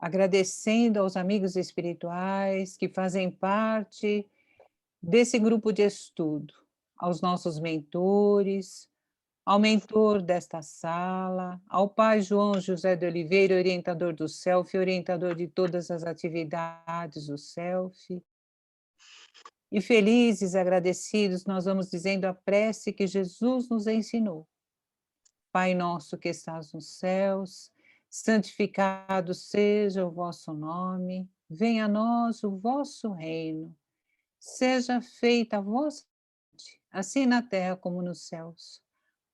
agradecendo aos amigos espirituais que fazem parte desse grupo de estudo, aos nossos mentores, ao mentor desta sala, ao Pai João José de Oliveira, orientador do CELF, orientador de todas as atividades do CELF. E felizes, agradecidos, nós vamos dizendo a prece que Jesus nos ensinou. Pai nosso que estás nos céus, santificado seja o vosso nome, venha a nós o vosso reino, seja feita a vossa vontade, assim na terra como nos céus.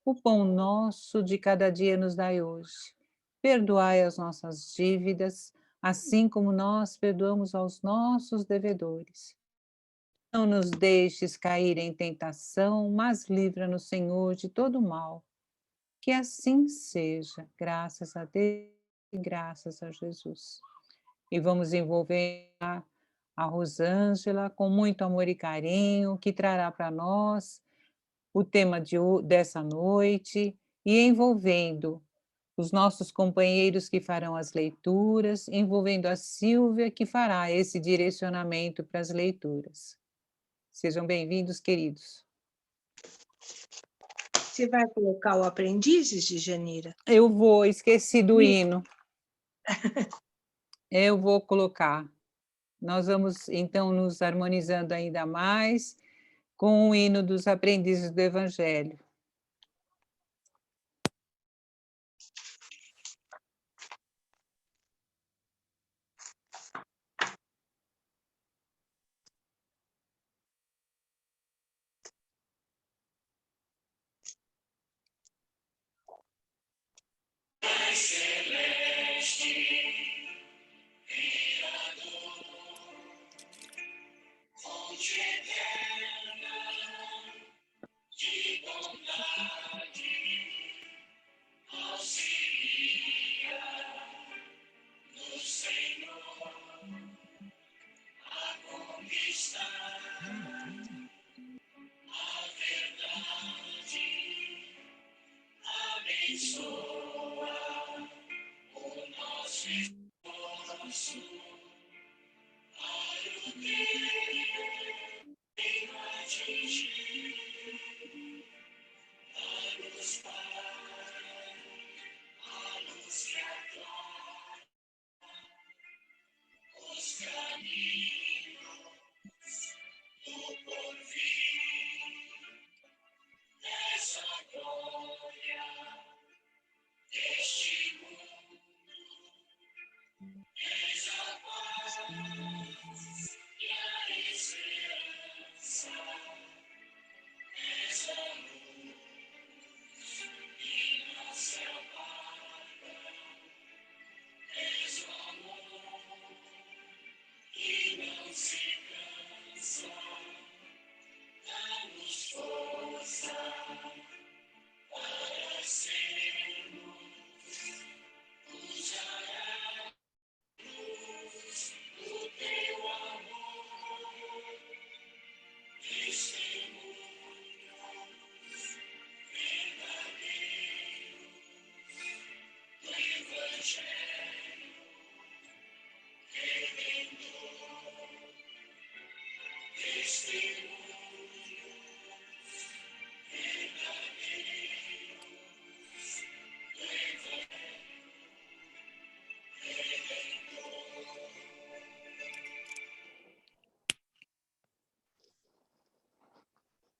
O pão nosso de cada dia nos dai hoje. Perdoai as nossas dívidas, assim como nós perdoamos aos nossos devedores. Não nos deixes cair em tentação, mas livra-nos, Senhor, de todo mal. Que assim seja, graças a Deus e graças a Jesus. E vamos envolver a Rosângela com muito amor e carinho, que trará para nós o tema dessa noite, e envolvendo os nossos companheiros que farão as leituras, envolvendo a Silvia, que fará esse direcionamento para as leituras. Sejam bem-vindos, queridos. Você vai colocar o Aprendizes de Janira? Eu vou, esqueci do hino. Eu vou colocar. Nós vamos, então, nos harmonizando ainda mais com o hino dos Aprendizes do Evangelho.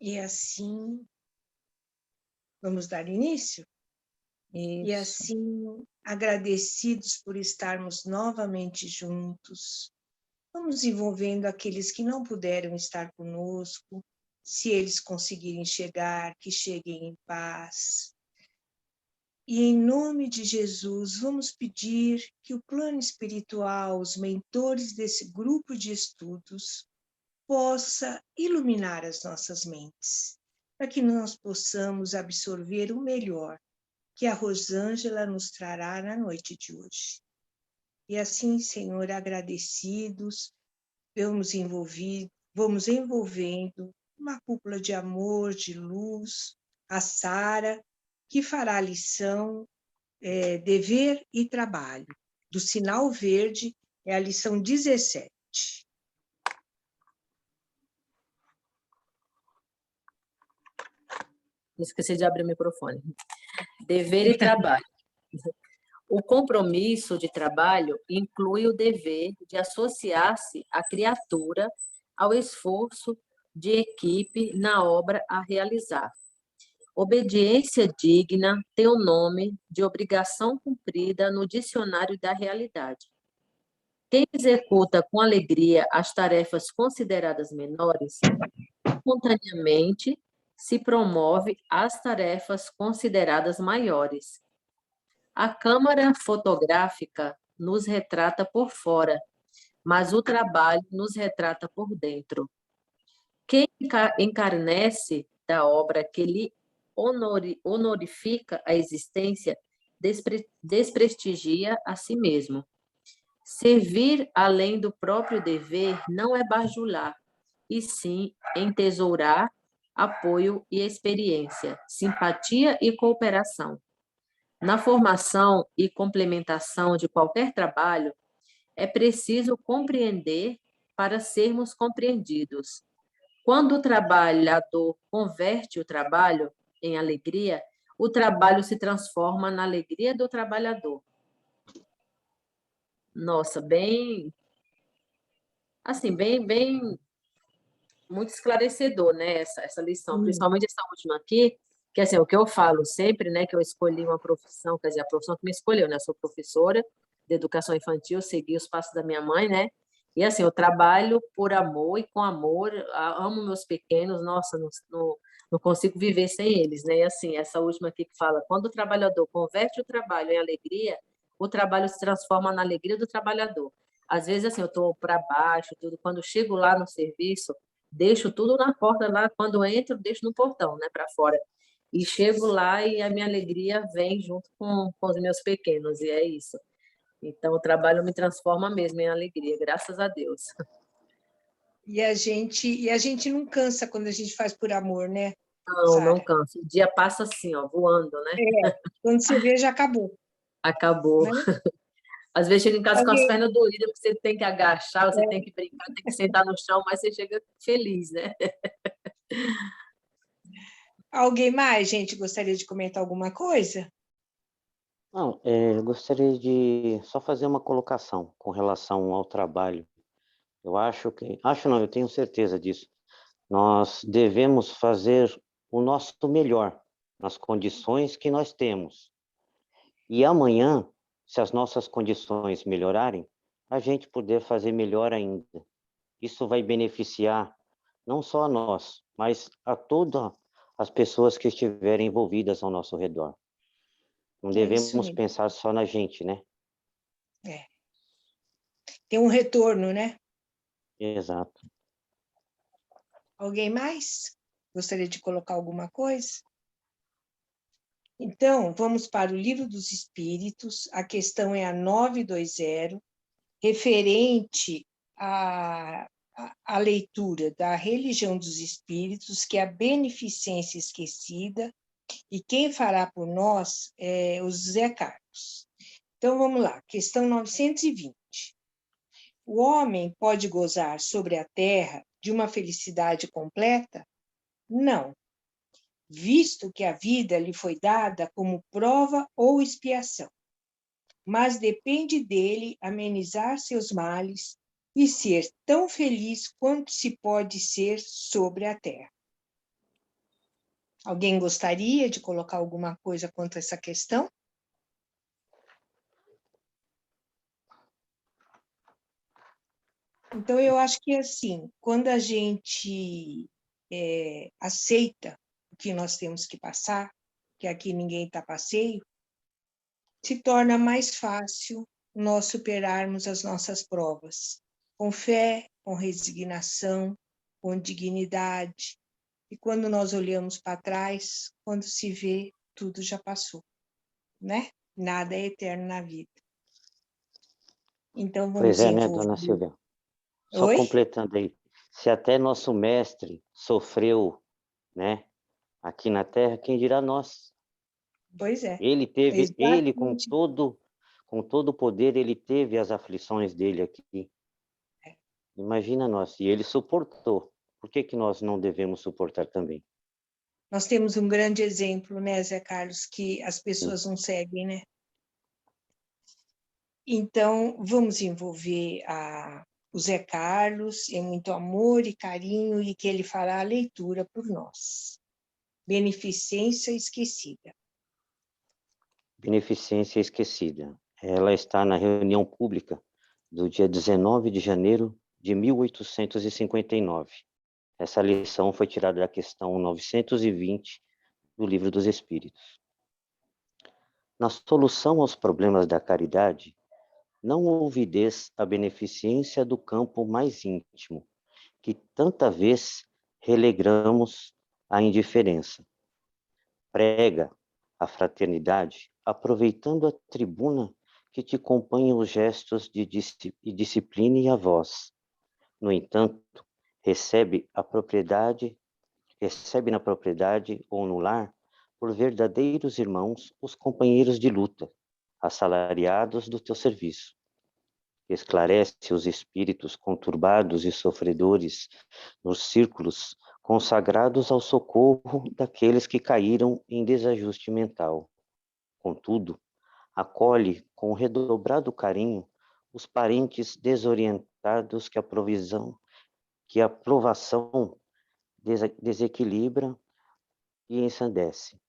E assim, vamos dar início? Isso. E assim, agradecidos por estarmos novamente juntos, vamos envolvendo aqueles que não puderam estar conosco, se eles conseguirem chegar, que cheguem em paz. E em nome de Jesus, vamos pedir que o plano espiritual, os mentores desse grupo de estudos, possa iluminar as nossas mentes, para que nós possamos absorver o melhor que a Rosângela nos trará na noite de hoje. E assim, Senhor, agradecidos, vamos envolvendo uma cúpula de amor, de luz, a Sara, que fará a lição, dever e trabalho. do sinal verde, é a lição 17. Esqueci de abrir o microfone. Dever e trabalho. O compromisso de trabalho inclui o dever de associar-se à criatura ao esforço de equipe na obra a realizar. Obediência digna tem o nome de obrigação cumprida no dicionário da realidade. Quem executa com alegria as tarefas consideradas menores, espontaneamente se promove às tarefas consideradas maiores. A câmara fotográfica nos retrata por fora, mas o trabalho nos retrata por dentro. Quem encarnece da obra que lhe honorifica a existência, desprestigia a si mesmo. Servir além do próprio dever não é bajular, e sim entesourar apoio e experiência, simpatia e cooperação. Na formação e complementação de qualquer trabalho, é preciso compreender para sermos compreendidos. Quando o trabalhador converte o trabalho em alegria, o trabalho se transforma na alegria do trabalhador. Nossa, bem, assim, bem, muito esclarecedor, né, essa lição, principalmente essa última aqui, que assim, o que eu falo sempre, né, que eu escolhi uma profissão, quer dizer, a profissão que me escolheu, né, eu sou professora de educação infantil, segui os passos da minha mãe, né, e assim, eu trabalho por amor e com amor, amo meus pequenos, nossa, não consigo viver sem eles, né, e assim, essa última aqui que fala, quando o trabalhador converte o trabalho em alegria, o trabalho se transforma na alegria do trabalhador. Às vezes, assim, eu estou para baixo, tudo, quando eu chego lá no serviço, deixo tudo na porta lá, quando entro, deixo no portão, né, para fora. E chego lá e a minha alegria vem junto com os meus pequenos, e é isso. Então, o trabalho me transforma mesmo em alegria, graças a Deus. E a gente não cansa quando a gente faz por amor, né? Não canso. O dia passa assim, ó, voando, né? Quando você vê, já acabou. Acabou. Né? Às vezes chega em casa com as pernas doídas, porque você tem que agachar, você tem que brincar, tem que sentar no chão, mas você chega feliz, né? Alguém mais, gente, gostaria de comentar alguma coisa? Não, eu gostaria de só fazer uma colocação com relação ao trabalho. Eu acho não, eu tenho certeza disso. Nós devemos fazer o nosso melhor nas condições que nós temos. E amanhã, se as nossas condições melhorarem, a gente poder fazer melhor ainda. Isso vai beneficiar não só a nós, mas a todas as pessoas que estiverem envolvidas ao nosso redor. Não devemos pensar só na gente, né? Tem um retorno, né? Exato. Alguém mais? Gostaria de colocar alguma coisa? Então, vamos para o Livro dos Espíritos, a questão é a 920, referente à leitura da Religião dos Espíritos, que é a beneficência esquecida, e quem fará por nós é o José Carlos. Então, vamos lá, questão 920. O homem pode gozar sobre a terra de uma felicidade completa? Não, visto que a vida lhe foi dada como prova ou expiação. Mas depende dele amenizar seus males e ser tão feliz quanto se pode ser sobre a terra. Alguém gostaria de colocar alguma coisa quanto a essa questão? Então, eu acho que, assim, quando a gente aceita o que nós temos que passar, que aqui ninguém está a passeio, se torna mais fácil nós superarmos as nossas provas, com fé, com resignação, com dignidade. E quando nós olhamos para trás, quando se vê, tudo já passou, né? Nada é eterno na vida. Então, vamos Pois é, né, dona Silvia? Só Oi? completando aí, se até nosso mestre sofreu, né, aqui na Terra, quem dirá nós? Pois é. Ele com com todo o poder, ele teve as aflições dele aqui. Imagina nós, e ele suportou. Por que que nós não devemos suportar também? Nós temos um grande exemplo, né, Zé Carlos, que as pessoas não seguem, né? Então, vamos envolver o Zé Carlos em muito amor e carinho e que ele fará a leitura por nós. Beneficência Esquecida. Beneficência Esquecida. Ela está na reunião pública do dia 19 de janeiro de 1859. Essa lição foi tirada da questão 920 do Livro dos Espíritos. Na solução aos problemas da caridade, não ouvides a beneficência do campo mais íntimo, que tanta vez relegamos à indiferença. Prega a fraternidade, aproveitando a tribuna que te acompanha os gestos de disciplina e a voz. No entanto, recebe na propriedade ou no lar, por verdadeiros irmãos, os companheiros de luta, assalariados do teu serviço. Esclarece os espíritos conturbados e sofredores nos círculos consagrados ao socorro daqueles que caíram em desajuste mental. Contudo, acolhe com redobrado carinho os parentes desorientados que a provação desequilibra e ensandece.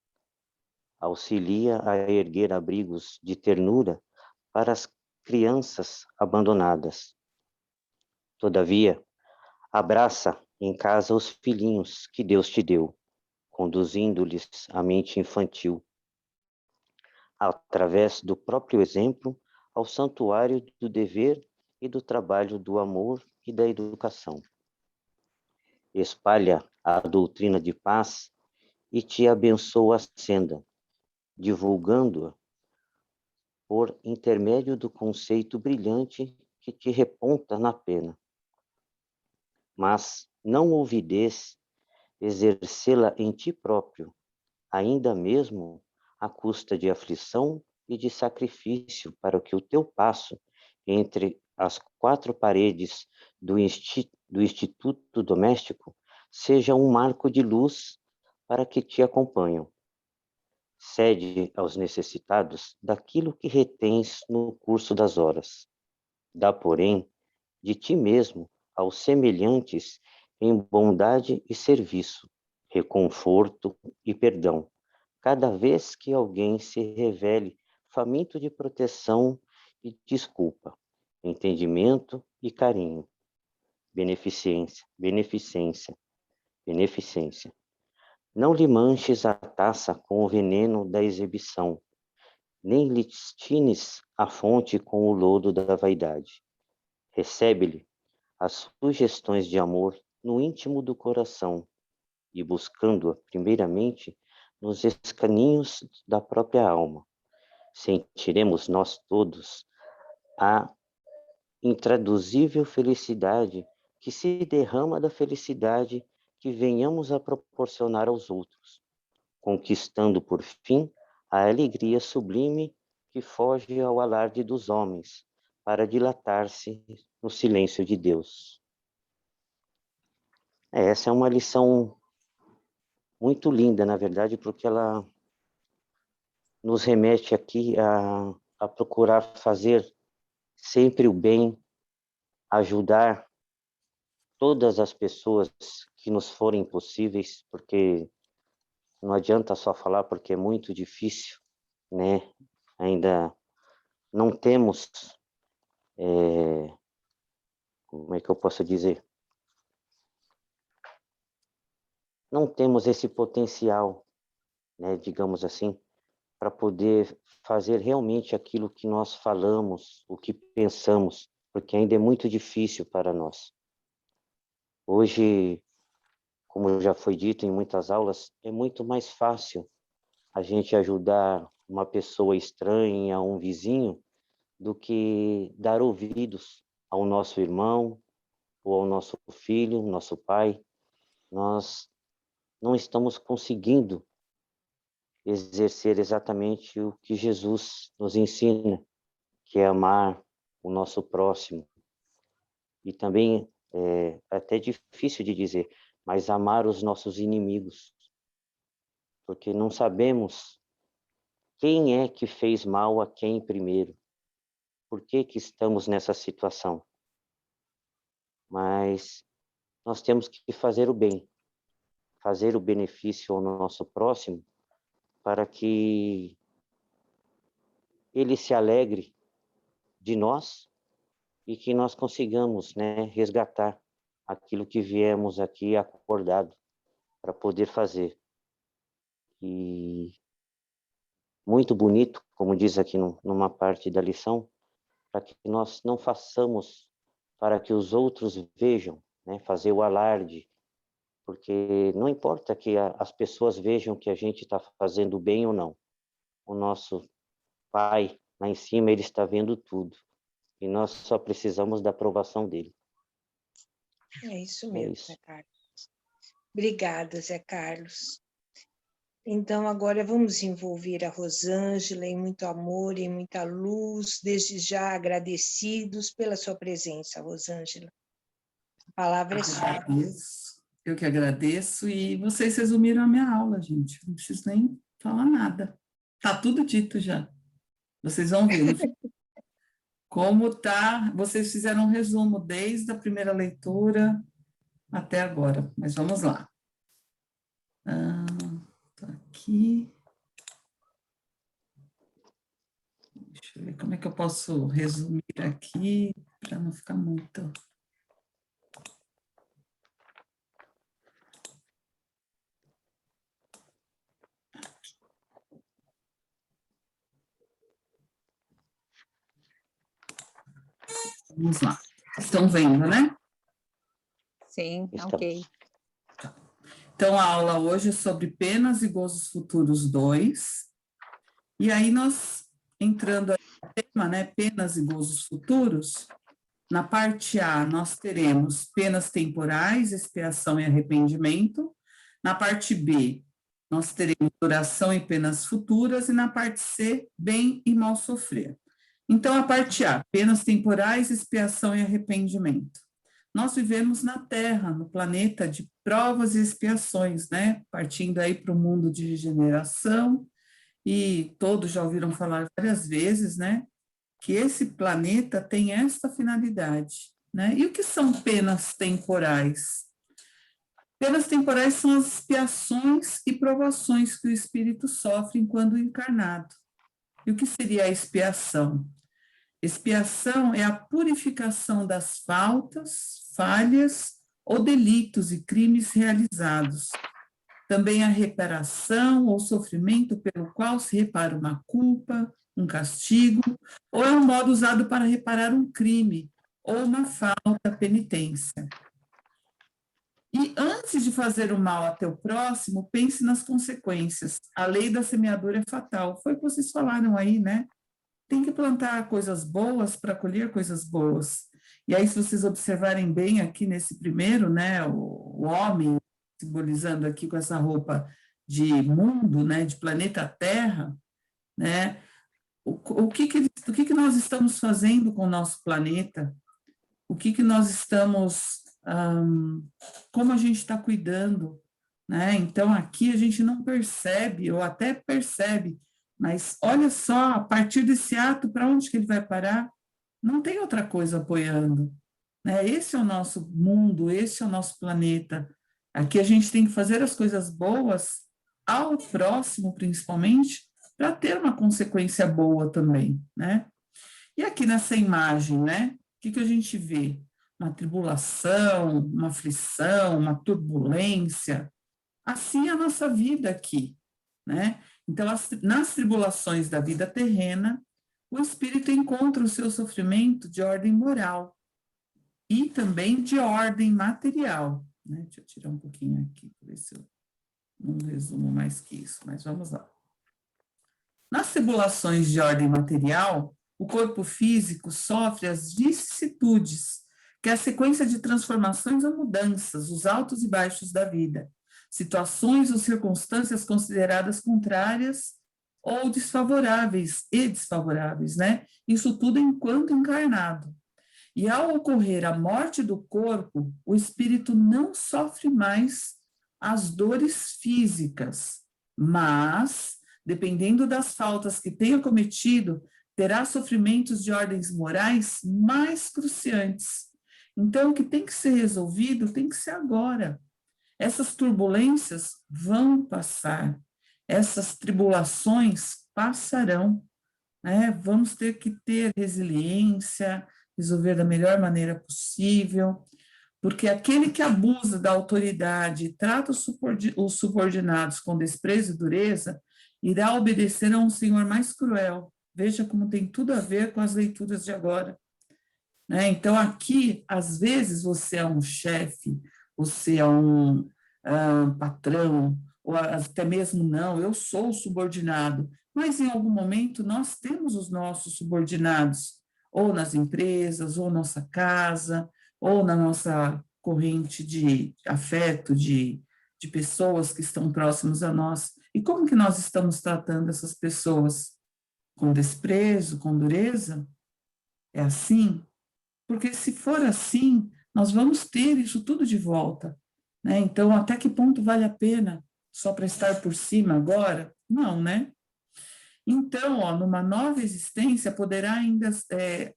Auxilia a erguer abrigos de ternura para as crianças abandonadas. Todavia, abraça em casa os filhinhos que Deus te deu, conduzindo-lhes a mente infantil, através do próprio exemplo, ao santuário do dever e do trabalho do amor e da educação. Espalha a doutrina de paz e te abençoa a senda, divulgando-a por intermédio do conceito brilhante que te reponta na pena. Mas não ouvides exercê-la em ti próprio, ainda mesmo à custa de aflição e de sacrifício, para que o teu passo entre as quatro paredes do instituto doméstico seja um marco de luz para que te acompanham. Cede aos necessitados daquilo que retens no curso das horas. Dá, porém, de ti mesmo aos semelhantes em bondade e serviço, reconforto e perdão, cada vez que alguém se revele faminto de proteção e desculpa, entendimento e carinho. Beneficência, beneficência, beneficência. Não lhe manches a taça com o veneno da exibição, nem lhe destines a fonte com o lodo da vaidade. Recebe-lhe as sugestões de amor no íntimo do coração e buscando-a primeiramente nos escaninhos da própria alma. Sentiremos nós todos a intraduzível felicidade que se derrama da felicidade que venhamos a proporcionar aos outros, conquistando por fim a alegria sublime que foge ao alarde dos homens, para dilatar-se no silêncio de Deus. Essa é uma lição muito linda, na verdade, porque ela nos remete aqui a procurar fazer sempre o bem, ajudar todas as pessoas que nos forem possíveis, porque não adianta só falar, porque é muito difícil, né? Ainda não temos, como é que eu posso dizer? Não temos esse potencial, né, digamos assim, para poder fazer realmente aquilo que nós falamos, o que pensamos, porque ainda é muito difícil para nós. Hoje, como já foi dito em muitas aulas, é muito mais fácil a gente ajudar uma pessoa estranha, um vizinho, do que dar ouvidos ao nosso irmão ou ao nosso filho, nosso pai. Nós não estamos conseguindo exercer exatamente o que Jesus nos ensina, que é amar o nosso próximo. E também, é até difícil de dizer, mas amar os nossos inimigos. Porque não sabemos quem é que fez mal a quem primeiro. Por que que estamos nessa situação? Mas nós temos que fazer o bem, fazer o benefício ao nosso próximo, para que ele se alegre de nós e que nós consigamos, né, resgatar aquilo que viemos aqui acordado para poder fazer. E muito bonito, como diz aqui numa parte da lição, para que nós não façamos para que os outros vejam, né, fazer o alarde, porque não importa que as pessoas vejam que a gente está fazendo bem ou não. O nosso Pai, lá em cima, ele está vendo tudo. E nós só precisamos da aprovação dele. É isso mesmo, isso. Zé Carlos. Obrigada, Zé Carlos. Então, agora vamos envolver a Rosângela em muito amor, em muita luz, desde já agradecidos pela sua presença, Rosângela. A palavra é sua. Eu que agradeço, e vocês resumiram a minha aula, gente. Não preciso nem falar nada. Tá tudo dito já. Vocês vão ver. Como tá, vocês fizeram um resumo desde a primeira leitura até agora. Mas vamos lá. Tô aqui. Deixa eu ver como é que eu posso resumir aqui para não ficar muito. Vamos lá. Estão vendo, né? Sim, Estamos. ok. Então, a aula hoje é sobre Penas e Gozos Futuros 2. E aí nós, entrando no tema, né, Penas e Gozos Futuros, na parte A nós teremos penas temporais, expiação e arrependimento. Na parte B, nós teremos oração e penas futuras. E na parte C, bem e mal sofrer. Então, a parte A, penas temporais, expiação e arrependimento. Nós vivemos na Terra, no planeta de provas e expiações, né? Partindo aí para o mundo de regeneração, e todos já ouviram falar várias vezes, né? Que esse planeta tem esta finalidade, né? E o que são penas temporais? Penas temporais são as expiações e provações que o espírito sofre enquanto encarnado. E o que seria a expiação? Expiação é a purificação das falhas ou delitos e crimes realizados. Também a reparação ou sofrimento pelo qual se repara uma culpa, um castigo, ou é um modo usado para reparar um crime ou uma falta, penitência. E antes de fazer o mal a teu próximo, pense nas consequências. A lei da semeadura é fatal. Foi o que vocês falaram aí, né? Tem que plantar coisas boas para colher coisas boas. E aí, se vocês observarem bem aqui nesse primeiro, né, o homem, simbolizando aqui com essa roupa de mundo, né, de planeta Terra, né, o que nós estamos fazendo com o nosso planeta? O que nós estamos, como a gente está cuidando, né? Então, aqui a gente não percebe, ou até percebe, mas olha só, a partir desse ato, para onde que ele vai parar? Não tem outra coisa apoiando, né? Esse é o nosso mundo, esse é o nosso planeta. Aqui a gente tem que fazer as coisas boas ao próximo, principalmente, para ter uma consequência boa também, né? E aqui nessa imagem, né? O que a gente vê? Uma tribulação, uma aflição, uma turbulência. Assim é a nossa vida aqui, né? Então, nas tribulações da vida terrena, o espírito encontra o seu sofrimento de ordem moral e também de ordem material, né? Deixa eu tirar um pouquinho aqui, para ver se eu não resumo mais que isso, mas vamos lá. Nas tribulações de ordem material, o corpo físico sofre as vicissitudes, que é a sequência de transformações ou mudanças, os altos e baixos da vida, situações ou circunstâncias consideradas contrárias ou desfavoráveis e desfavoráveis, né? Isso tudo enquanto encarnado. E ao ocorrer a morte do corpo, o espírito não sofre mais as dores físicas, mas, dependendo das faltas que tenha cometido, terá sofrimentos de ordens morais mais cruciantes. Então, o que tem que ser resolvido tem que ser agora. Essas turbulências vão passar, essas tribulações passarão, né? Vamos ter que ter resiliência, resolver da melhor maneira possível, porque aquele que abusa da autoridade e trata os subordinados com desprezo e dureza, irá obedecer a um senhor mais cruel. Veja como tem tudo a ver com as leituras de agora, né? Então, aqui, às vezes, você é um chefe, você é um patrão, ou até mesmo não, eu sou o subordinado, mas em algum momento nós temos os nossos subordinados, ou nas empresas, ou nossa casa, ou na nossa corrente de afeto, de pessoas que estão próximas a nós. E como que nós estamos tratando essas pessoas? Com desprezo, com dureza? É assim? Porque se for assim, nós vamos ter isso tudo de volta, né? Então, até que ponto vale a pena só para estar por cima agora? Não, né? Então, ó, numa nova existência, poderá ainda ser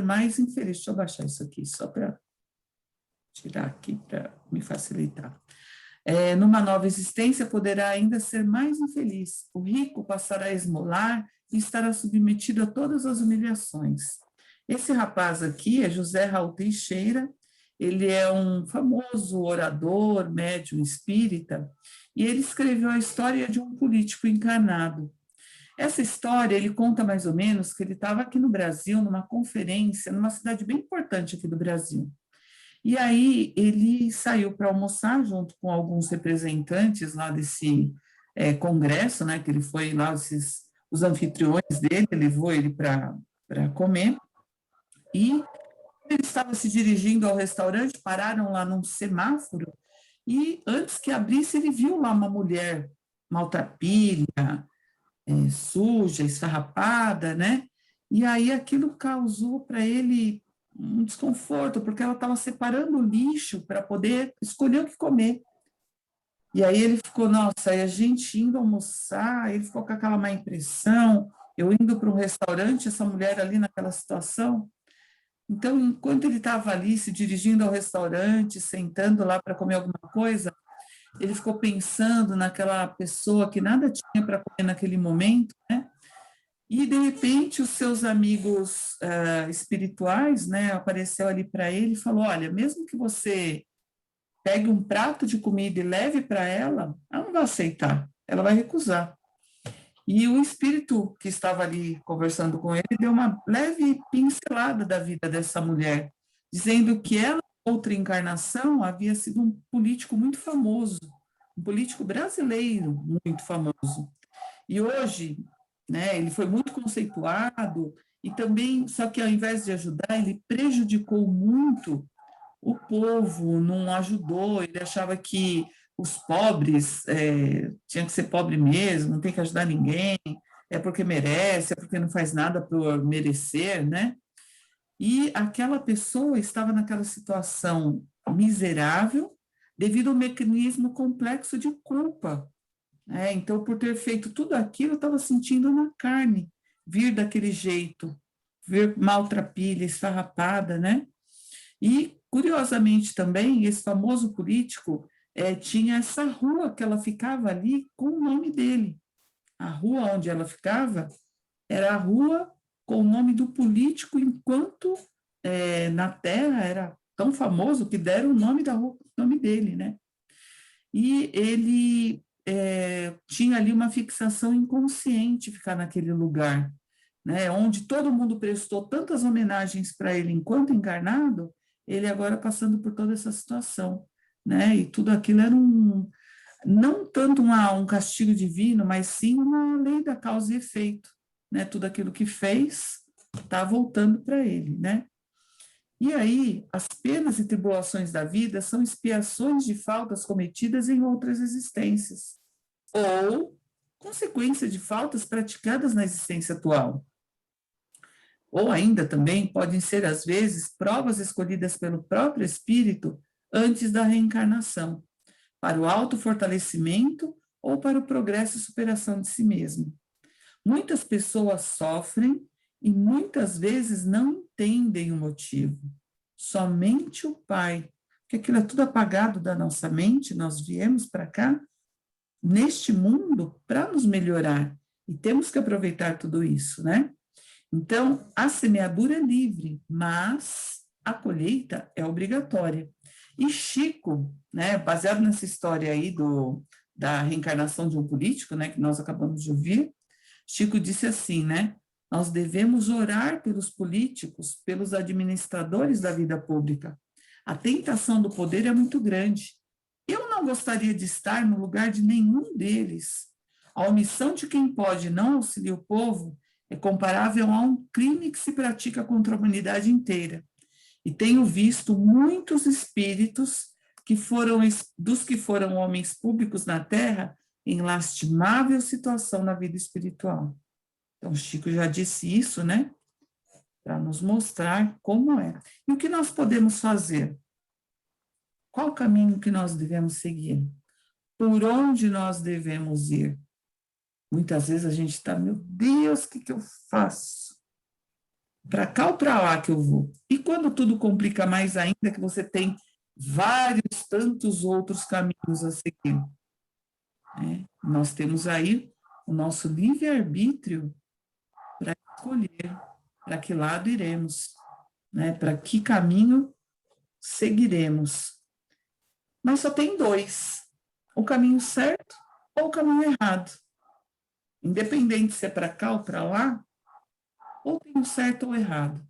mais infeliz. Deixa eu baixar isso aqui, só para tirar aqui, para me facilitar. Numa nova existência, poderá ainda ser mais infeliz. O rico passará a esmolar e estará submetido a todas as humilhações. Esse rapaz aqui é José Raul Teixeira, ele é um famoso orador, médium espírita, e ele escreveu a história de um político encarnado. Essa história, ele conta mais ou menos que ele estava aqui no Brasil, numa conferência, numa cidade bem importante aqui do Brasil. E aí ele saiu para almoçar junto com alguns representantes lá desse congresso, né, que ele foi lá, os anfitriões dele, levou ele para comer, e ele estava se dirigindo ao restaurante, pararam lá num semáforo, e antes que abrisse, ele viu lá uma mulher maltrapilha, suja, esfarrapada, né? E aí aquilo causou para ele um desconforto, porque ela estava separando o lixo para poder escolher o que comer. E aí ele ficou, nossa, aí a gente indo almoçar, ele ficou com aquela má impressão, eu indo para um restaurante, essa mulher ali naquela situação. Então, enquanto ele estava ali se dirigindo ao restaurante, sentando lá para comer alguma coisa, ele ficou pensando naquela pessoa que nada tinha para comer naquele momento, né? E, de repente, os seus amigos espirituais, né, apareceu ali para ele e falou, olha, mesmo que você pegue um prato de comida e leve para ela não vai aceitar, ela vai recusar. E o espírito que estava ali conversando com ele deu uma leve pincelada da vida dessa mulher, dizendo que ela, outra encarnação, havia sido um político muito famoso, um político brasileiro muito famoso. E hoje, né, ele foi muito conceituado e também, só que ao invés de ajudar, ele prejudicou muito o povo, não ajudou, ele achava que os pobres tinham que ser pobre mesmo, não tem que ajudar ninguém, é porque merece, é porque não faz nada por merecer, né? E aquela pessoa estava naquela situação miserável devido ao mecanismo complexo de culpa. Então, por ter feito tudo aquilo, eu estava sentindo na carne, vir daquele jeito, vir maltrapilha, esfarrapada, né? E, curiosamente também, esse famoso político tinha essa rua que ela ficava ali com o nome dele. A rua onde ela ficava era a rua com o nome do político, enquanto na Terra era tão famoso que deram o nome da rua, o nome dele, né? E ele tinha ali uma fixação inconsciente ficar naquele lugar, né? Onde todo mundo prestou tantas homenagens para ele enquanto encarnado, ele agora passando por toda essa situação, né? E tudo aquilo era não tanto um castigo divino, mas sim uma lei da causa e efeito, né? Tudo aquilo que fez está voltando para ele, né? E aí, as penas e tribulações da vida são expiações de faltas cometidas em outras existências, ou consequência de faltas praticadas na existência atual. Ou ainda também podem ser, às vezes, provas escolhidas pelo próprio espírito antes da reencarnação, para o autofortalecimento ou para o progresso e superação de si mesmo. Muitas pessoas sofrem e muitas vezes não entendem o motivo. Somente o Pai, porque aquilo é tudo apagado da nossa mente, nós viemos para cá, neste mundo, para nos melhorar. E temos que aproveitar tudo isso, né? Então, a semeadura é livre, mas a colheita é obrigatória. E Chico, né, baseado nessa história aí da reencarnação de um político, né, que nós acabamos de ouvir, Chico disse assim, né, nós devemos orar pelos políticos, pelos administradores da vida pública. A tentação do poder é muito grande. Eu não gostaria de estar no lugar de nenhum deles. A omissão de quem pode não auxiliar o povo é comparável a um crime que se pratica contra a humanidade inteira. E tenho visto muitos espíritos dos que foram homens públicos na Terra em lastimável situação na vida espiritual. Então, Chico já disse isso, né? Para nos mostrar como é. E o que nós podemos fazer? Qual o caminho que nós devemos seguir? Por onde nós devemos ir? Muitas vezes a gente está, meu Deus, o que eu faço? Para cá ou para lá que eu vou? E quando tudo complica mais ainda, que você tem vários, tantos outros caminhos a seguir. Né? Nós temos aí o nosso livre-arbítrio para escolher para que lado iremos, né? Para que caminho seguiremos. Mas só tem dois, o caminho certo ou o caminho errado. Independente se é para cá ou para lá, ou tem o certo ou errado.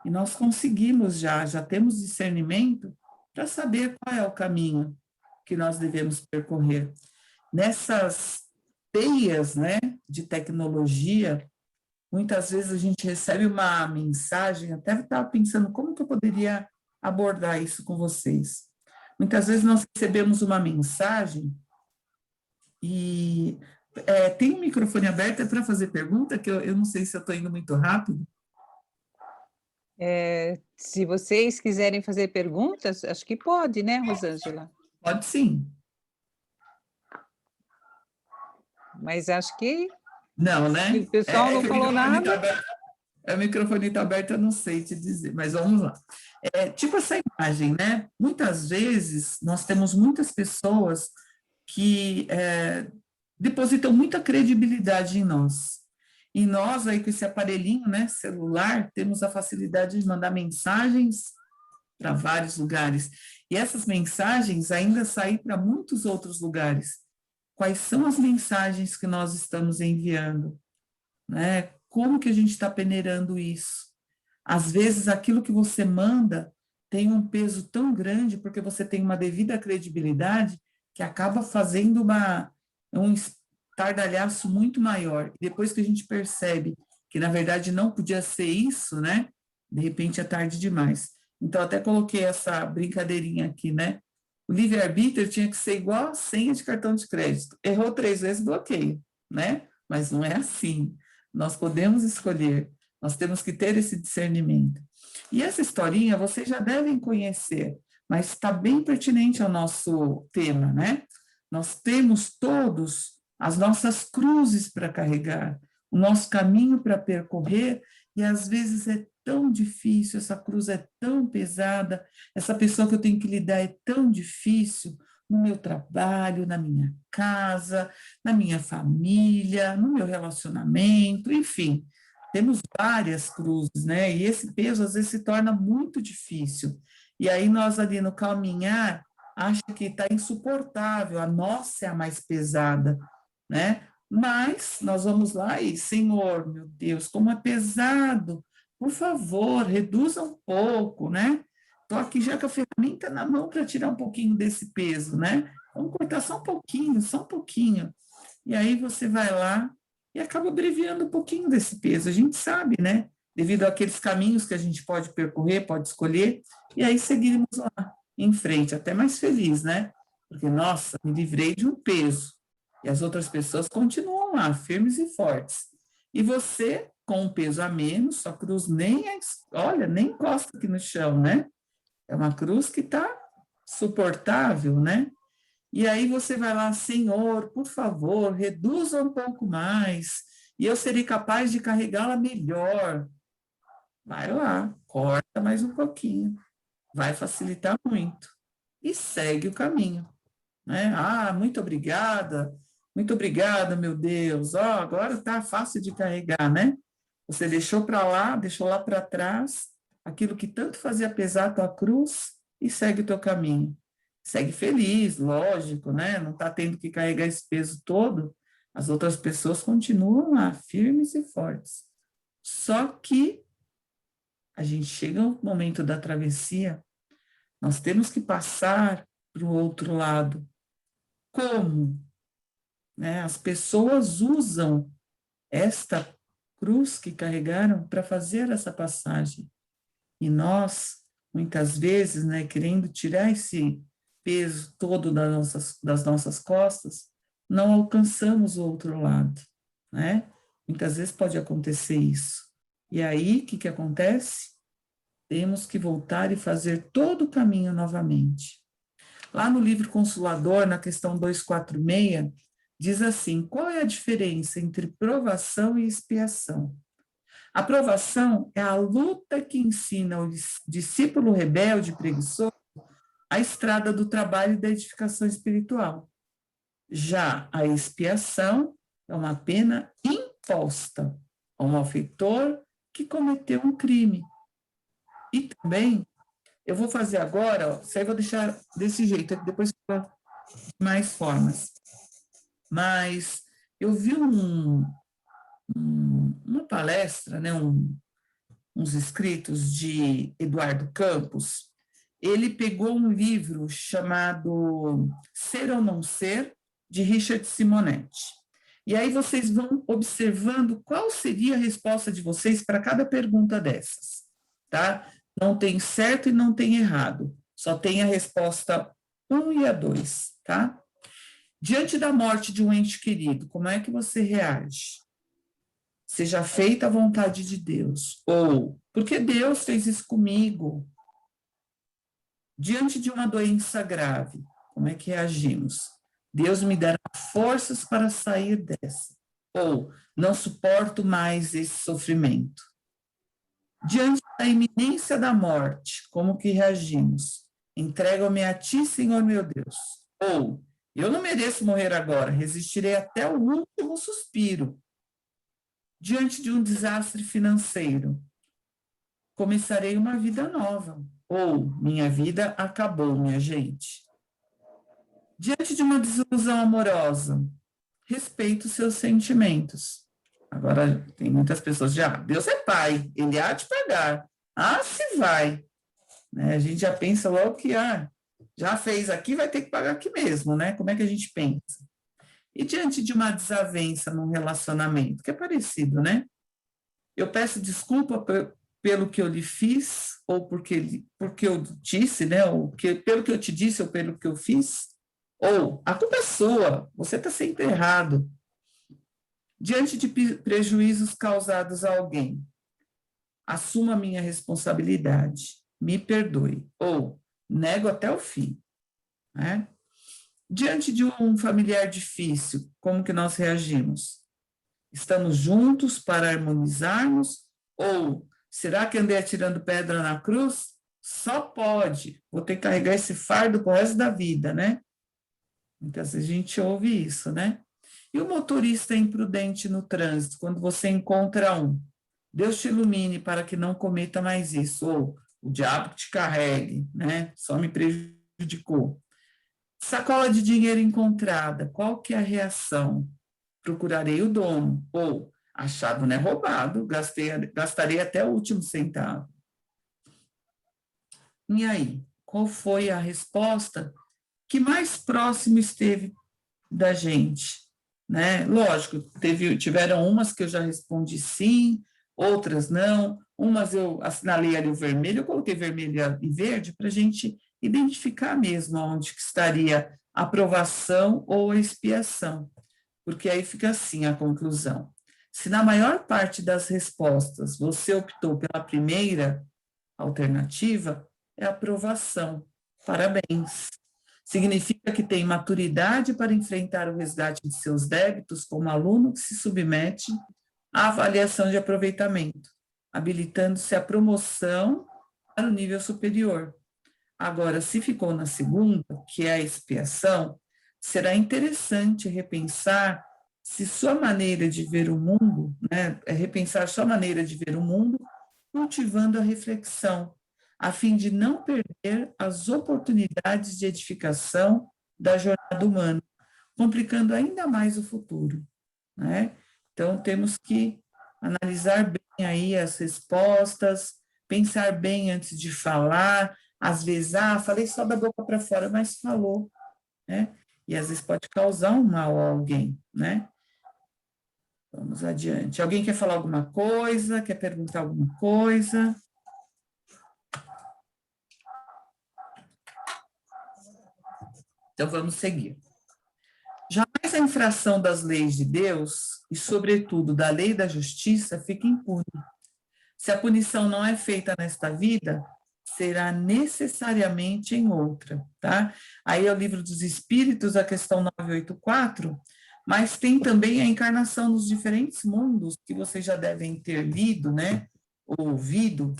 E nós conseguimos já temos discernimento para saber qual é o caminho que nós devemos percorrer. Nessas teias, né, de tecnologia, muitas vezes a gente recebe uma mensagem, até estava pensando como que eu poderia abordar isso com vocês. Muitas vezes nós recebemos uma mensagem e tem um microfone aberto para fazer pergunta, que eu não sei se eu estou indo muito rápido. Se vocês quiserem fazer perguntas, acho que pode, né, Rosângela? Pode sim. Mas acho que não, né? O pessoal não falou nada. O microfone está aberto, eu não sei te dizer, mas vamos lá. Tipo essa imagem, né? Muitas vezes nós temos muitas pessoas que depositam muita credibilidade em nós. E nós, aí com esse aparelhinho, né, celular, temos a facilidade de mandar mensagens para vários lugares. E essas mensagens ainda saem para muitos outros lugares. Quais são as mensagens que nós estamos enviando? Né? Como que a gente está peneirando isso? Às vezes, aquilo que você manda tem um peso tão grande porque você tem uma devida credibilidade que acaba fazendo um estardalhaço muito maior. E depois que a gente percebe que, na verdade, não podia ser isso, né? De repente é tarde demais. Então, até coloquei essa brincadeirinha aqui, né? O livre-arbítrio tinha que ser igual a senha de cartão de crédito. Errou 3 vezes, bloqueio, né? Mas não é assim. Nós podemos escolher, nós temos que ter esse discernimento. E essa historinha vocês já devem conhecer, mas está bem pertinente ao nosso tema, né? Nós temos todos as nossas cruzes para carregar, o nosso caminho para percorrer, e às vezes é tão difícil, essa cruz é tão pesada, essa pessoa que eu tenho que lidar é tão difícil, no meu trabalho, na minha casa, na minha família, no meu relacionamento, enfim, temos várias cruzes, né? E esse peso às vezes se torna muito difícil. E aí nós ali no caminhar, acha que está insuportável, a nossa é a mais pesada, né? Mas nós vamos lá e, Senhor, meu Deus, como é pesado, por favor, reduza um pouco, né? Estou aqui já com a ferramenta na mão para tirar um pouquinho desse peso, né? Vamos cortar só um pouquinho, só um pouquinho. E aí você vai lá e acaba abreviando um pouquinho desse peso. A gente sabe, né? Devido àqueles caminhos que a gente pode percorrer, pode escolher, e aí seguimos lá em frente, até mais feliz, né? Porque, nossa, me livrei de um peso. E as outras pessoas continuam lá, firmes e fortes. E você, com um peso a menos, sua cruz nem encosta aqui no chão, né? É uma cruz que está suportável, né? E aí você vai lá, Senhor, por favor, reduza um pouco mais, e eu serei capaz de carregá-la melhor. Vai lá, corta mais um pouquinho, vai facilitar muito. E segue o caminho, né? Ah, muito obrigada, meu Deus. Agora está fácil de carregar, né? Você deixou para lá, deixou lá para trás, aquilo que tanto fazia pesar a tua cruz, e segue o teu caminho. Segue feliz, lógico, né? Não está tendo que carregar esse peso todo, as outras pessoas continuam lá, firmes e fortes. Só que a gente chega no momento da travessia, nós temos que passar para o outro lado. Como? Né? As pessoas usam esta cruz que carregaram para fazer essa passagem. E nós, muitas vezes, né, querendo tirar esse peso todo das nossas costas, não alcançamos o outro lado, né? Muitas vezes pode acontecer isso. E aí, o que acontece? Temos que voltar e fazer todo o caminho novamente. Lá no livro Consolador, na questão 246, diz assim: qual é a diferença entre provação e expiação? A provação é a luta que ensina o discípulo rebelde e preguiçoso a estrada do trabalho e da edificação espiritual. Já a expiação é uma pena imposta ao malfeitor que cometeu um crime. E também, eu vou fazer agora, isso aí eu vou deixar desse jeito, depois de mais formas. Mas eu vi uma palestra, né, uns escritos de Eduardo Campos. Ele pegou um livro chamado Ser ou Não Ser, de Richard Simonetti. E aí vocês vão observando qual seria a resposta de vocês para cada pergunta dessas, tá? Não tem certo e não tem errado, só tem a resposta 1 e a 2, tá? Diante da morte de um ente querido, como é que você reage? Seja feita a vontade de Deus, ou porque Deus fez isso comigo? Diante de uma doença grave, como é que reagimos? Deus me dará forças para sair dessa. Ou, não suporto mais esse sofrimento. Diante da iminência da morte, como que reagimos? Entrego-me a ti, Senhor meu Deus. Ou, eu não mereço morrer agora, resistirei até o último suspiro. Diante de um desastre financeiro, começarei uma vida nova. Ou, minha vida acabou, minha gente. Diante de uma desilusão amorosa, respeito seus sentimentos. Agora, tem muitas pessoas já, Deus é pai, ele há de pagar. Ah, se vai. Né? A gente já pensa logo que, já fez aqui, vai ter que pagar aqui mesmo, né? Como é que a gente pensa? E diante de uma desavença num relacionamento, que é parecido, né? Eu peço desculpa pelo que eu lhe fiz, ou porque eu disse, né? Pelo que eu te disse, ou pelo que eu fiz. Ou, a culpa é sua, você está sempre errado. Diante de prejuízos causados a alguém, assuma a minha responsabilidade, me perdoe. Ou, nego até o fim. Né? Diante de um familiar difícil, como que nós reagimos? Estamos juntos para harmonizarmos? Ou, será que andei atirando pedra na cruz? Só pode, vou ter que carregar esse fardo pro resto da vida, né? Muitas vezes a gente ouve isso, né? E o motorista imprudente no trânsito, quando você encontra um, Deus te ilumine para que não cometa mais isso, ou o diabo te carregue, né? Só me prejudicou. Sacola de dinheiro encontrada, qual que é a reação? Procurarei o dono, ou achado não é roubado, gastarei até o último centavo. E aí, qual foi a resposta que mais próximo esteve da gente? Né? Lógico, tiveram umas que eu já respondi sim, outras não, umas eu assinalei ali o vermelho, eu coloquei vermelho e verde para a gente identificar mesmo onde que estaria a aprovação ou a expiação. porque aí fica assim a conclusão. Se na maior parte das respostas você optou pela primeira alternativa, é aprovação. Parabéns. Significa que tem maturidade para enfrentar o resgate de seus débitos como aluno que se submete à avaliação de aproveitamento, habilitando-se à promoção para o nível superior. Agora, se ficou na segunda, que é a expiação, será interessante repensar se sua maneira de ver o mundo, né, repensar sua maneira de ver o mundo, cultivando a reflexão, a fim de não perder as oportunidades de edificação da jornada humana, complicando ainda mais o futuro, né? Então, temos que analisar bem aí as respostas, pensar bem antes de falar, às vezes, falei só da boca para fora, mas falou, né? E às vezes pode causar um mal a alguém, né? Vamos adiante. Alguém quer falar alguma coisa? Quer perguntar alguma coisa? Então, vamos seguir. Jamais a infração das leis de Deus, e sobretudo da lei da justiça, fica impune. Se a punição não é feita nesta vida, será necessariamente em outra, tá? Aí é o Livro dos Espíritos, a questão 984, mas tem também a encarnação nos diferentes mundos, que vocês já devem ter lido, né, ou ouvido.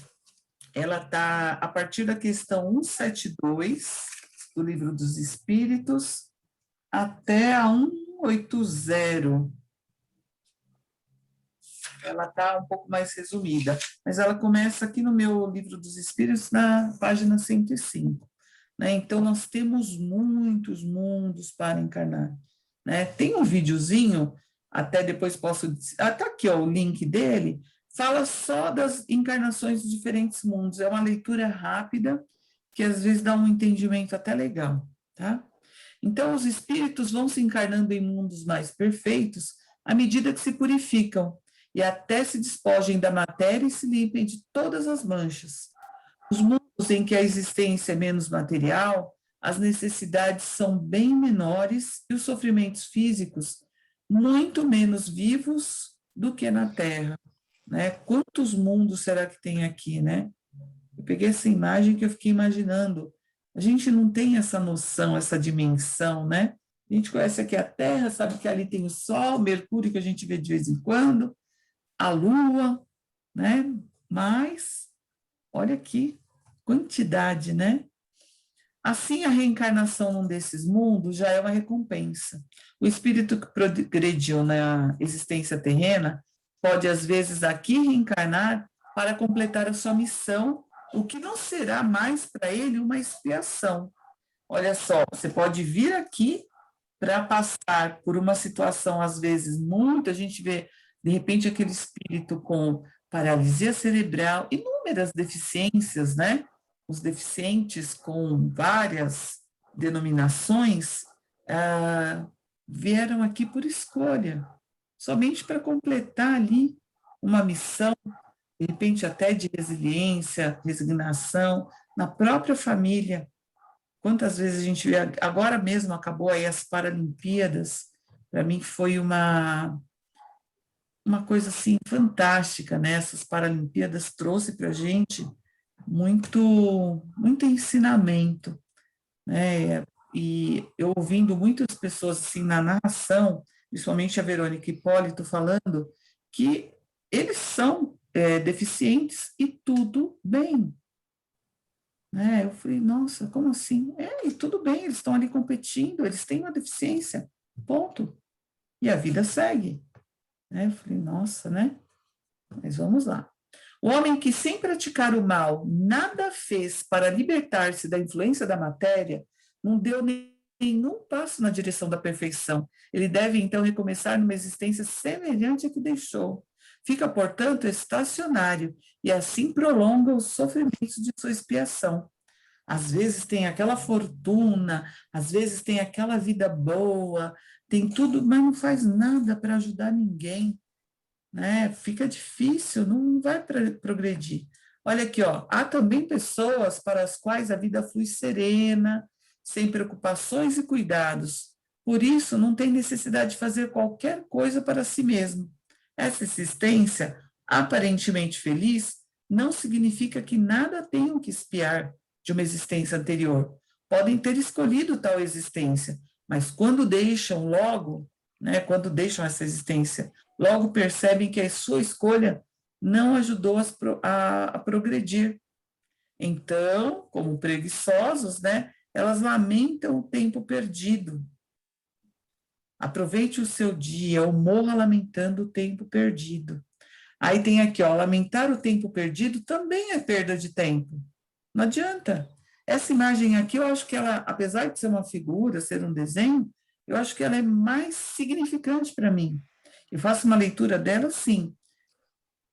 Ela está a partir da questão 172 do Livro dos Espíritos até a 180. Ela está um pouco mais resumida, mas ela começa aqui no meu Livro dos Espíritos, na página 105. Né? Então, nós temos muitos mundos para encarnar. Né? Tem um videozinho, até depois posso... Está aqui ó, o link dele, fala só das encarnações dos diferentes mundos. É uma leitura rápida, que às vezes dá um entendimento até legal. Tá? Então, os espíritos vão se encarnando em mundos mais perfeitos à medida que se purificam, e até se despojem da matéria e se limpem de todas as manchas. Os mundos em que a existência é menos material, as necessidades são bem menores e os sofrimentos físicos muito menos vivos do que na Terra. Né? Quantos mundos será que tem aqui, né? Eu peguei essa imagem que eu fiquei imaginando. A gente não tem essa noção, essa dimensão, né? A gente conhece aqui a Terra, sabe que ali tem o Sol, Mercúrio, que a gente vê de vez em quando, a Lua, né? Mas, olha aqui, quantidade, né? Assim, a reencarnação num desses mundos já é uma recompensa. O espírito que progrediu na existência terrena pode, às vezes, aqui reencarnar para completar a sua missão, o que não será mais para ele uma expiação. Olha só, você pode vir aqui para passar por uma situação, às vezes, a gente vê, de repente, aquele espírito com paralisia cerebral, inúmeras deficiências, né? Os deficientes com várias denominações vieram aqui por escolha, somente para completar ali uma missão, de repente até de resiliência, resignação, na própria família. Quantas vezes a gente vê, agora mesmo acabou aí as Paralimpíadas, para mim foi uma coisa assim fantástica, né? Essas Paralimpíadas trouxe para a gente muito ensinamento, né? E eu ouvindo muitas pessoas assim na narração, principalmente a Verônica Hipólito falando que eles são deficientes e tudo bem. Né? Eu falei, nossa, como assim? E tudo bem, eles estão ali competindo, eles têm uma deficiência, ponto. E a vida segue. Né? Eu falei, nossa, né? Mas vamos lá. O homem que, sem praticar o mal, nada fez para libertar-se da influência da matéria, não deu nenhum passo na direção da perfeição. Ele deve, então, recomeçar numa existência semelhante à que deixou. Fica, portanto, estacionário e assim prolonga os sofrimentos de sua expiação. Às vezes tem aquela fortuna, às vezes tem aquela vida boa, tem tudo, mas não faz nada para ajudar ninguém. Né? Fica difícil, não vai progredir. Olha aqui, ó, há também pessoas para as quais a vida flui serena, sem preocupações e cuidados, Por isso, não tem necessidade de fazer qualquer coisa para si mesmo. Essa existência, aparentemente feliz, não significa que nada tenham que espiar de uma existência anterior. Podem ter escolhido tal existência, mas quando deixam logo, né, quando deixam essa existência, logo percebem que a sua escolha não ajudou a progredir. Então, como preguiçosos, né, elas lamentam o tempo perdido. Aproveite o seu dia, ou morra lamentando o tempo perdido. Aí tem aqui, ó, lamentar o tempo perdido também é perda de tempo. Não adianta. Essa imagem aqui, eu acho que ela, apesar de ser uma figura, ser um desenho, eu acho que ela é mais significante para mim. Eu faço uma leitura dela, sim.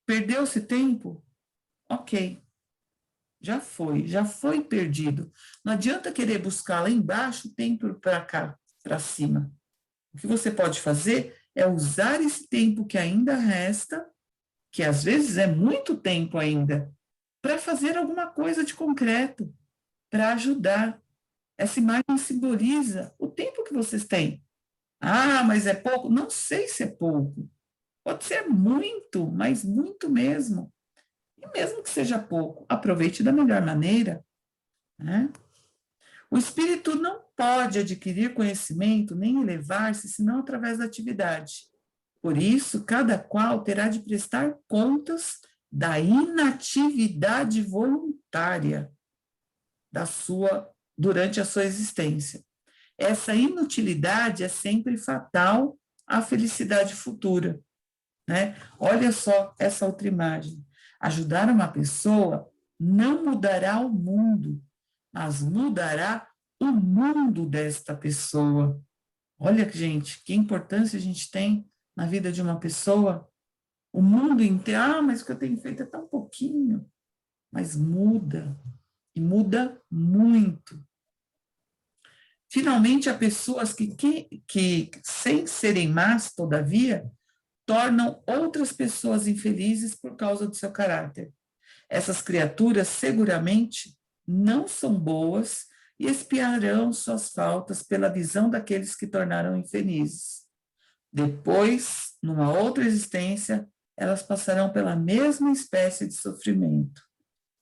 Perdeu-se tempo? Ok. Já foi perdido. Não adianta querer buscar lá embaixo o tempo para cá, para cima. O que você pode fazer é usar esse tempo que ainda resta, que às vezes é muito tempo ainda, para fazer alguma coisa de concreto, para ajudar. Essa imagem simboliza o tempo que vocês têm. Ah, mas é pouco? Não sei se é pouco. Pode ser muito, mas muito mesmo. E mesmo que seja pouco, aproveite da melhor maneira, né? O espírito não pode adquirir conhecimento nem elevar-se senão através da atividade. Por isso, cada qual terá de prestar contas da inatividade voluntária durante a sua existência. Essa inutilidade é sempre fatal à felicidade futura, né? Olha só essa outra imagem. Ajudar uma pessoa não mudará o mundo, mas mudará o mundo desta pessoa. Olha, gente, que importância a gente tem na vida de uma pessoa. O mundo inteiro, mas o que eu tenho feito é tão pouquinho. Mas muda, e muda muito. Finalmente, há pessoas que, sem serem más, todavia, tornam outras pessoas infelizes por causa do seu caráter. Essas criaturas seguramente não são boas e expiarão suas faltas pela visão daqueles que tornaram infelizes. Depois, numa outra existência, elas passarão pela mesma espécie de sofrimento.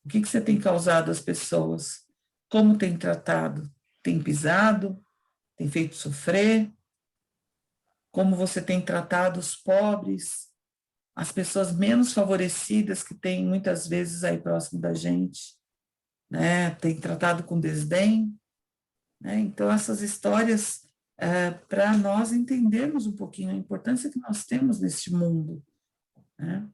O que você tem causado às pessoas? Como tem tratado? Tem pisado? Tem feito sofrer? Como você tem tratado os pobres? As pessoas menos favorecidas que tem muitas vezes aí próximo da gente, né? Tem tratado com desdém, né? Então, essas histórias, para nós entendermos um pouquinho a importância que nós temos neste mundo, né?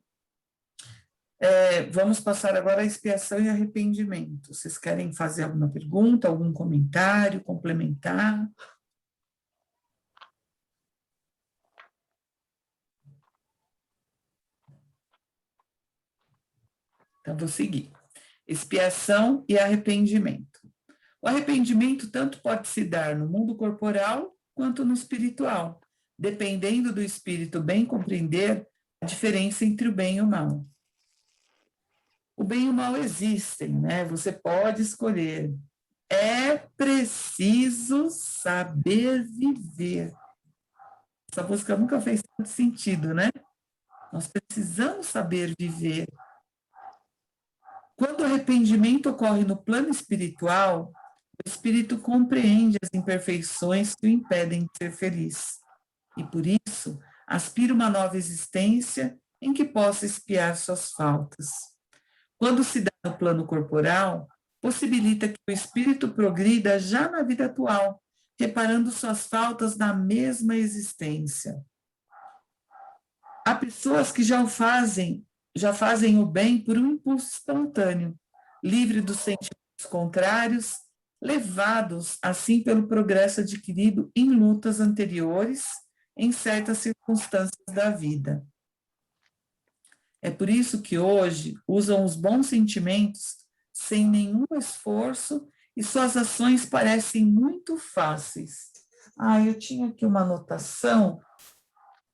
Vamos passar agora a expiação e arrependimento. Vocês querem fazer alguma pergunta, algum comentário, complementar? Então, vou seguir. Expiação e arrependimento. O arrependimento tanto pode se dar no mundo corporal quanto no espiritual, dependendo do espírito bem compreender a diferença entre o bem e o mal. O bem e o mal existem, né? Você pode escolher. É preciso saber viver. Essa música nunca fez tanto sentido, né? Nós precisamos saber viver. Quando o arrependimento ocorre no plano espiritual, o espírito compreende as imperfeições que o impedem de ser feliz. E por isso, aspira uma nova existência em que possa expiar suas faltas. Quando se dá no plano corporal, possibilita que o espírito progrida já na vida atual, reparando suas faltas na mesma existência. Há pessoas que já fazem o bem por um impulso espontâneo, livre dos sentimentos contrários, levados assim pelo progresso adquirido em lutas anteriores, em certas circunstâncias da vida. É por isso que hoje usam os bons sentimentos sem nenhum esforço e suas ações parecem muito fáceis. Eu tinha aqui uma anotação,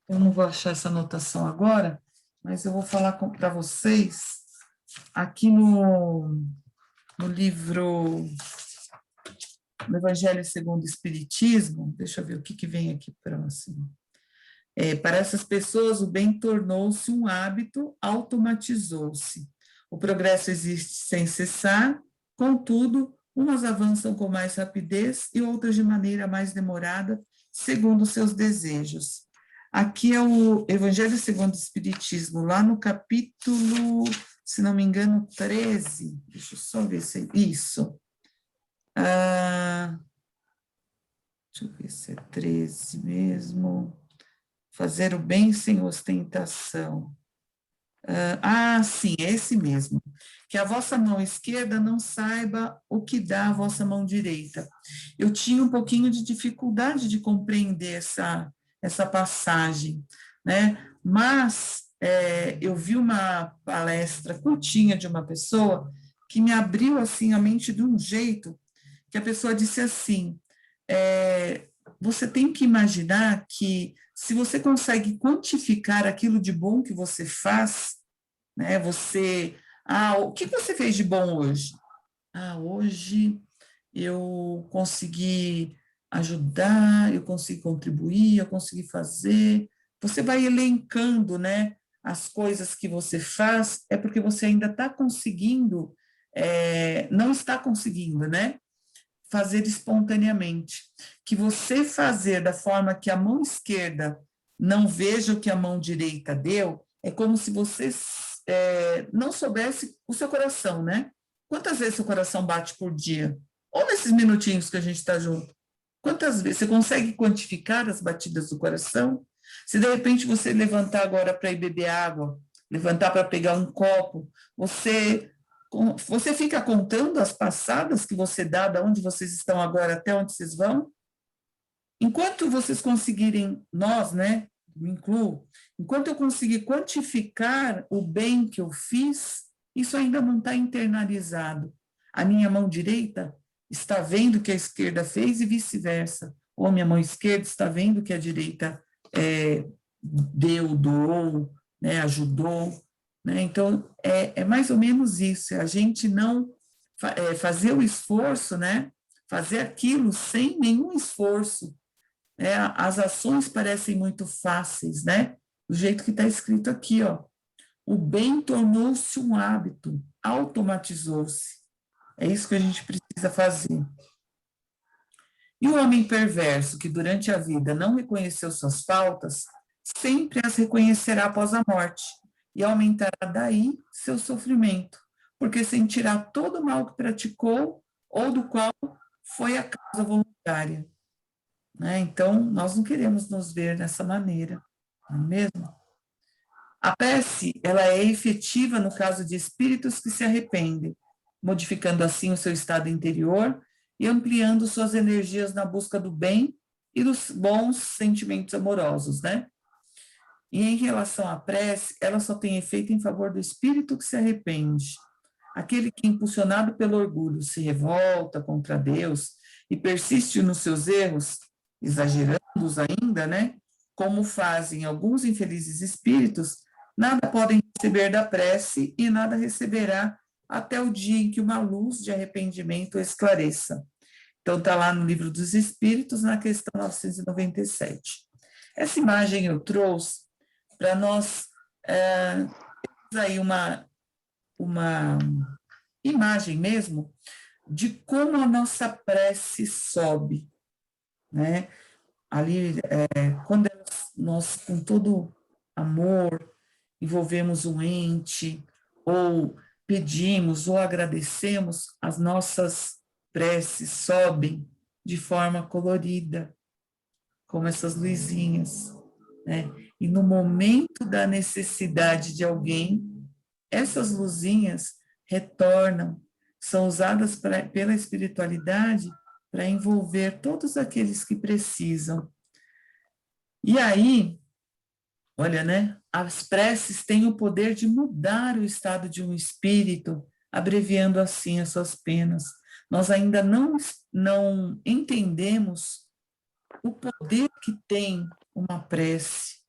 eu não vou achar essa anotação agora, mas eu vou falar para vocês aqui no livro no Evangelho segundo o Espiritismo, deixa eu ver o que vem aqui próximo. Para essas pessoas, o bem tornou-se um hábito, automatizou-se. O progresso existe sem cessar, contudo, umas avançam com mais rapidez e outras de maneira mais demorada, segundo seus desejos. Aqui é o Evangelho segundo o Espiritismo, lá no capítulo, se não me engano, 13. Deixa eu só ver se é isso. Deixa eu ver se é 13 mesmo. Fazer o bem sem ostentação. Sim, é esse mesmo. Que a vossa mão esquerda não saiba o que dá a vossa mão direita. Eu tinha um pouquinho de dificuldade de compreender essa passagem, né? Mas eu vi uma palestra curtinha de uma pessoa que me abriu assim a mente de um jeito que a pessoa disse assim: você tem que imaginar que se você consegue quantificar aquilo de bom que você faz, né? O que você fez de bom hoje? Hoje eu consegui ajudar, eu consegui contribuir, eu consegui fazer. Você vai elencando, né, as coisas que você faz, é porque você ainda está conseguindo, não está conseguindo, né, fazer espontaneamente. Que você fazer da forma que a mão esquerda não veja o que a mão direita deu, é como se você não soubesse o seu coração, né? Quantas vezes seu coração bate por dia? Ou nesses minutinhos que a gente está junto? Quantas vezes? Você consegue quantificar as batidas do coração? Se de repente você levantar agora para ir beber água, levantar para pegar um copo, você fica contando as passadas que você dá, de onde vocês estão agora até onde vocês vão? Enquanto vocês conseguirem, nós, né, me incluo, enquanto eu conseguir quantificar o bem que eu fiz, isso ainda não está internalizado. A minha mão direita está vendo o que a esquerda fez e vice-versa. Ou a minha mão esquerda está vendo o que a direita doou, né, ajudou. Né? Então, é mais ou menos isso, a gente não fazer o esforço, né? Fazer aquilo sem nenhum esforço. As ações parecem muito fáceis, né? Do jeito que está escrito aqui, ó. O bem tornou-se um hábito, automatizou-se. É isso que a gente precisa fazer. E o homem perverso, que durante a vida não reconheceu suas faltas, sempre as reconhecerá após a morte, e aumentará daí seu sofrimento, porque sentirá todo o mal que praticou ou do qual foi a causa voluntária. Né? Então, nós não queremos nos ver dessa maneira, não é mesmo? A prece, ela é efetiva no caso de espíritos que se arrependem, modificando assim o seu estado interior e ampliando suas energias na busca do bem e dos bons sentimentos amorosos, né? E em relação à prece, ela só tem efeito em favor do espírito que se arrepende. Aquele que, impulsionado pelo orgulho, se revolta contra Deus e persiste nos seus erros, exagerando-os ainda, né? Como fazem alguns infelizes espíritos, nada podem receber da prece e nada receberá até o dia em que uma luz de arrependimento o esclareça. Então, está lá no Livro dos Espíritos, na questão 997. Essa imagem eu trouxe para nós temos aí uma imagem mesmo de como a nossa prece sobe, né? Ali, quando nós, com todo amor, envolvemos um ente, ou pedimos, ou agradecemos, as nossas preces sobem de forma colorida, como essas luzinhas, né? E no momento da necessidade de alguém, essas luzinhas retornam, são usadas pela espiritualidade para envolver todos aqueles que precisam. E aí, olha, né? As preces têm o poder de mudar o estado de um espírito, abreviando assim as suas penas. Nós ainda não entendemos o poder que tem uma prece,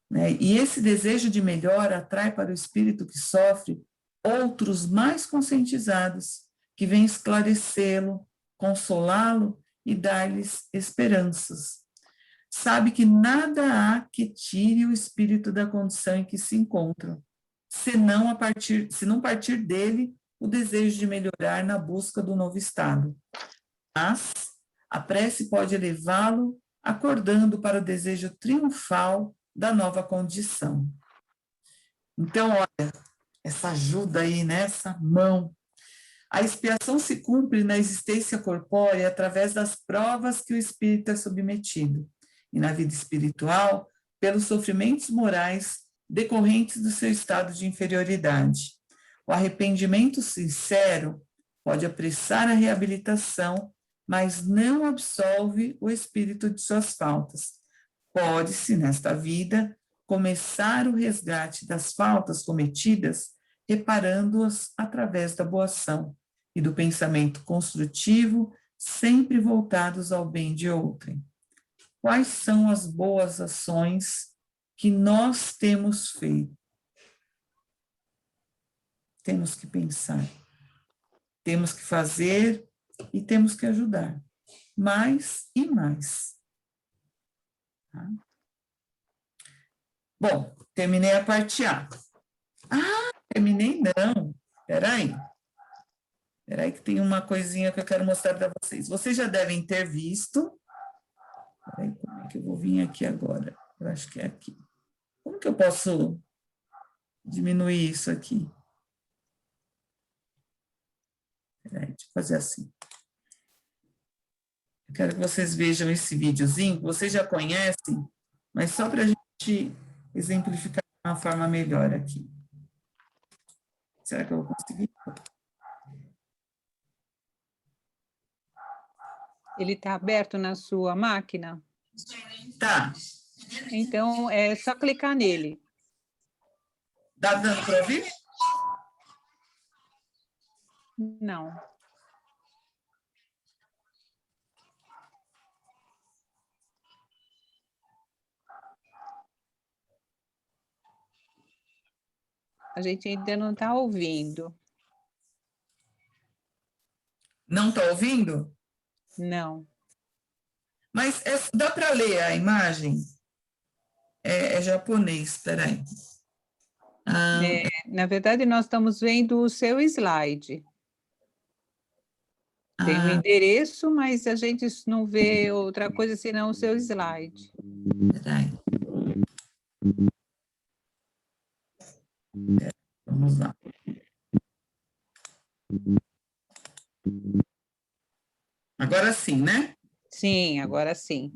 né? E esse desejo de melhora atrai para o espírito que sofre outros mais conscientizados, que vêm esclarecê-lo, consolá-lo e dar-lhes esperanças. Sabe que nada há que tire o espírito da condição em que se encontram, se não partir dele o desejo de melhorar na busca do novo estado. Mas a prece pode elevá-lo, acordando para o desejo triunfal da nova condição. Então, olha, essa ajuda aí, nessa mão. A expiação se cumpre na existência corpórea através das provas que o espírito é submetido, e na vida espiritual, pelos sofrimentos morais decorrentes do seu estado de inferioridade. O arrependimento sincero pode apressar a reabilitação, mas não absolve o espírito de suas faltas. Pode-se, nesta vida, começar o resgate das faltas cometidas, reparando-as através da boa ação e do pensamento construtivo, sempre voltados ao bem de outrem. Quais são as boas ações que nós temos feito? Temos que pensar, temos que fazer e temos que ajudar. Mais e mais. Tá? Bom, terminei a parte A. Ah, terminei não. Espera aí que tem uma coisinha que eu quero mostrar para vocês. Vocês já devem ter visto. Espera aí, como é que eu vou vir aqui agora? Eu acho que é aqui. Como que eu posso diminuir isso aqui? Espera aí, deixa eu fazer assim. Eu quero que vocês vejam esse videozinho, que vocês já conhecem, mas só para a gente exemplificar de uma forma melhor aqui. Será que eu vou conseguir? Ele está aberto na sua máquina? Tá. Então, é só clicar nele. Tá dando para ouvir? Não. A gente ainda não está ouvindo. Não está ouvindo? Não. Mas dá para ler a imagem? É japonês, espera aí. Na verdade, nós estamos vendo o seu slide. Tem o endereço, mas a gente não vê outra coisa senão o seu slide. Peraí. Vamos lá. Agora sim, né? Sim, agora sim.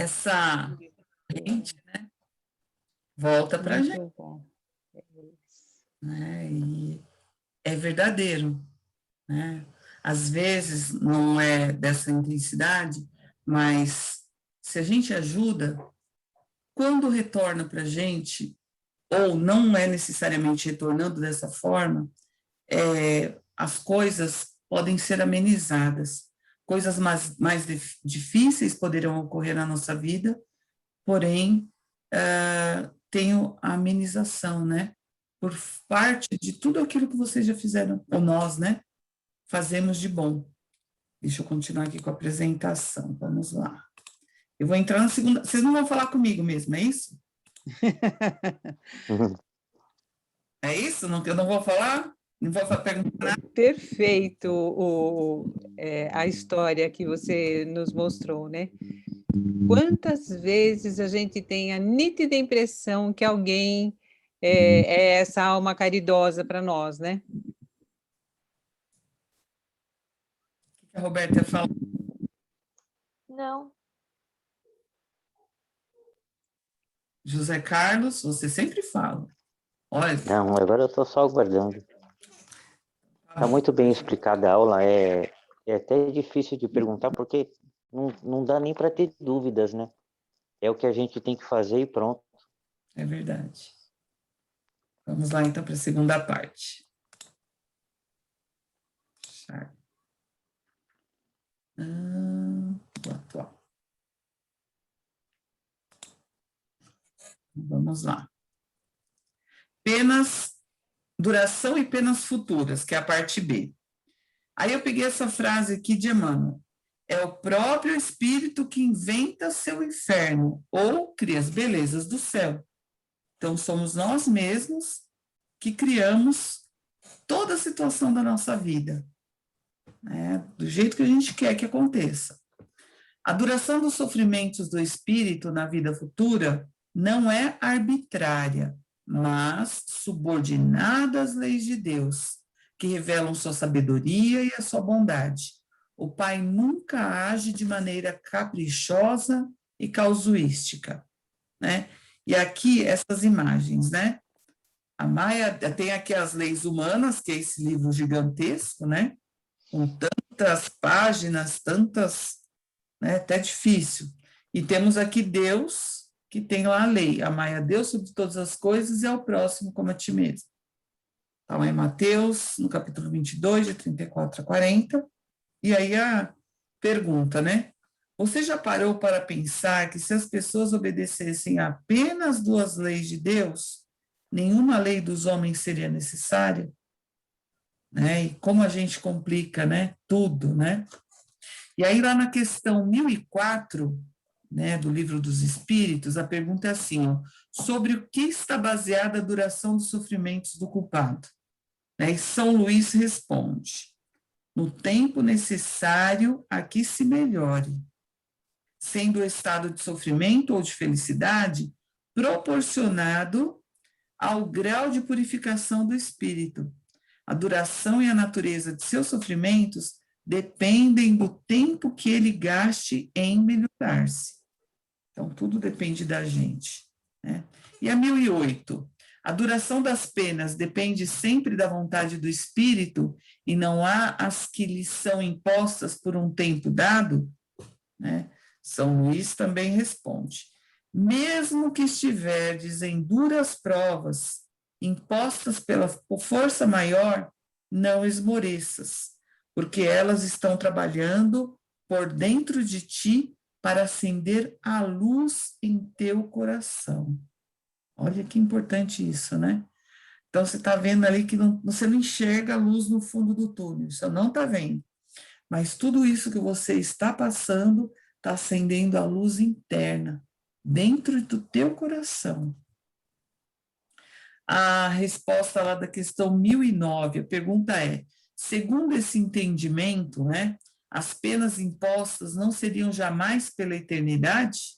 essa gente, né, volta para a gente. Muito bom. Né? E é verdadeiro, né? Às vezes não é dessa intensidade, mas se a gente ajuda, quando retorna para a gente, ou não é necessariamente retornando dessa forma, as coisas podem ser amenizadas. Coisas mais difíceis poderão ocorrer na nossa vida, porém, tem a amenização, né? Por parte de tudo aquilo que vocês já fizeram, ou nós, né? Fazemos de bom. Deixa eu continuar aqui com a apresentação, vamos lá. Eu vou entrar na segunda, vocês não vão falar comigo mesmo, é isso? É isso? Não, eu não vou falar? Não vou perguntar nada? Perfeito a história que você nos mostrou, né? Quantas vezes a gente tem a nítida impressão que alguém é essa alma caridosa para nós, né? O que a Roberta ia falar? Não. José Carlos, você sempre fala. Olha. Não, agora eu estou só aguardando. Está muito bem explicada a aula, é até difícil de perguntar, porque não dá nem para ter dúvidas, né? É o que a gente tem que fazer e pronto. É verdade. Vamos lá, então, para a segunda parte. O atual. Vamos lá. Penas, duração e penas futuras, que é a parte B. Aí eu peguei essa frase aqui de Emmanuel. É o próprio espírito que inventa seu inferno ou cria as belezas do céu. Então, somos nós mesmos que criamos toda a situação da nossa vida, né? Do jeito que a gente quer que aconteça. A duração dos sofrimentos do espírito na vida futura não é arbitrária, mas subordinada às leis de Deus, que revelam sua sabedoria e a sua bondade. O Pai nunca age de maneira caprichosa e casuística, né? E aqui essas imagens, né? A Maia tem aqui as leis humanas, que é esse livro gigantesco, né? Com tantas páginas, tantas, né? Até difícil. E temos aqui Deus, que tem lá a lei. Amai a Deus sobre todas as coisas e ao próximo como a ti mesmo. Então, é Mateus, no capítulo 22, de 34 a 40. E aí a pergunta, né? Você já parou para pensar que se as pessoas obedecessem apenas 2 leis de Deus, nenhuma lei dos homens seria necessária? Né? E como a gente complica, né? Tudo, né? E aí lá na questão 1004, né, do Livro dos Espíritos, a pergunta é assim, ó, sobre o que está baseada a duração dos sofrimentos do culpado? Né? E São Luís responde, no tempo necessário a que se melhore, sendo o estado de sofrimento ou de felicidade proporcionado ao grau de purificação do espírito. A duração e a natureza de seus sofrimentos dependem do tempo que ele gaste em melhorar-se. Então, tudo depende da gente, né? E a 1008, a duração das penas depende sempre da vontade do espírito e não há as que lhe são impostas por um tempo dado, né? São Luís também responde, mesmo que estiverdes em duras provas, impostas pela força maior, não esmoreças, porque elas estão trabalhando por dentro de ti para acender a luz em teu coração. Olha que importante isso, né? Então, você está vendo ali que você não enxerga a luz no fundo do túnel, você não está vendo. Mas tudo isso que você está passando está acendendo a luz interna, dentro do teu coração. A resposta lá da questão 1009, a pergunta é, segundo esse entendimento, né, as penas impostas não seriam jamais pela eternidade?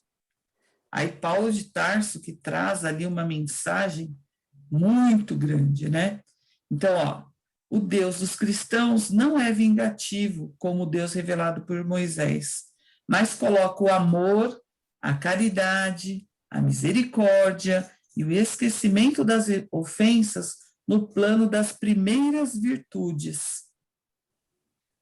Aí Paulo de Tarso, que traz ali uma mensagem muito grande, né? Então, ó, o Deus dos cristãos não é vingativo, como o Deus revelado por Moisés, mas coloca o amor a caridade, a misericórdia e o esquecimento das ofensas no plano das primeiras virtudes.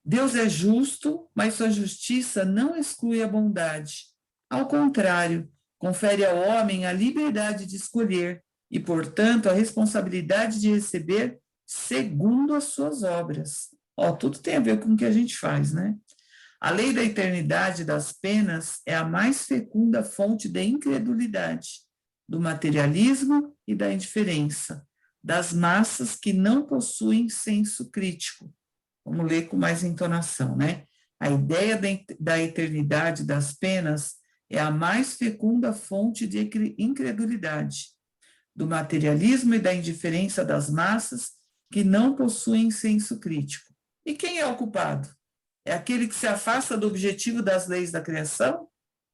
Deus é justo, mas sua justiça não exclui a bondade. Ao contrário, confere ao homem a liberdade de escolher e, portanto, a responsabilidade de receber segundo as suas obras. Ó, tudo tem a ver com o que a gente faz, né? A lei da eternidade das penas é a mais fecunda fonte da incredulidade, do materialismo e da indiferença, das massas que não possuem senso crítico. Vamos ler com mais entonação, né? A ideia da eternidade das penas é a mais fecunda fonte de incredulidade, do materialismo e da indiferença das massas que não possuem senso crítico. E quem é o culpado? É aquele que se afasta do objetivo das leis da criação?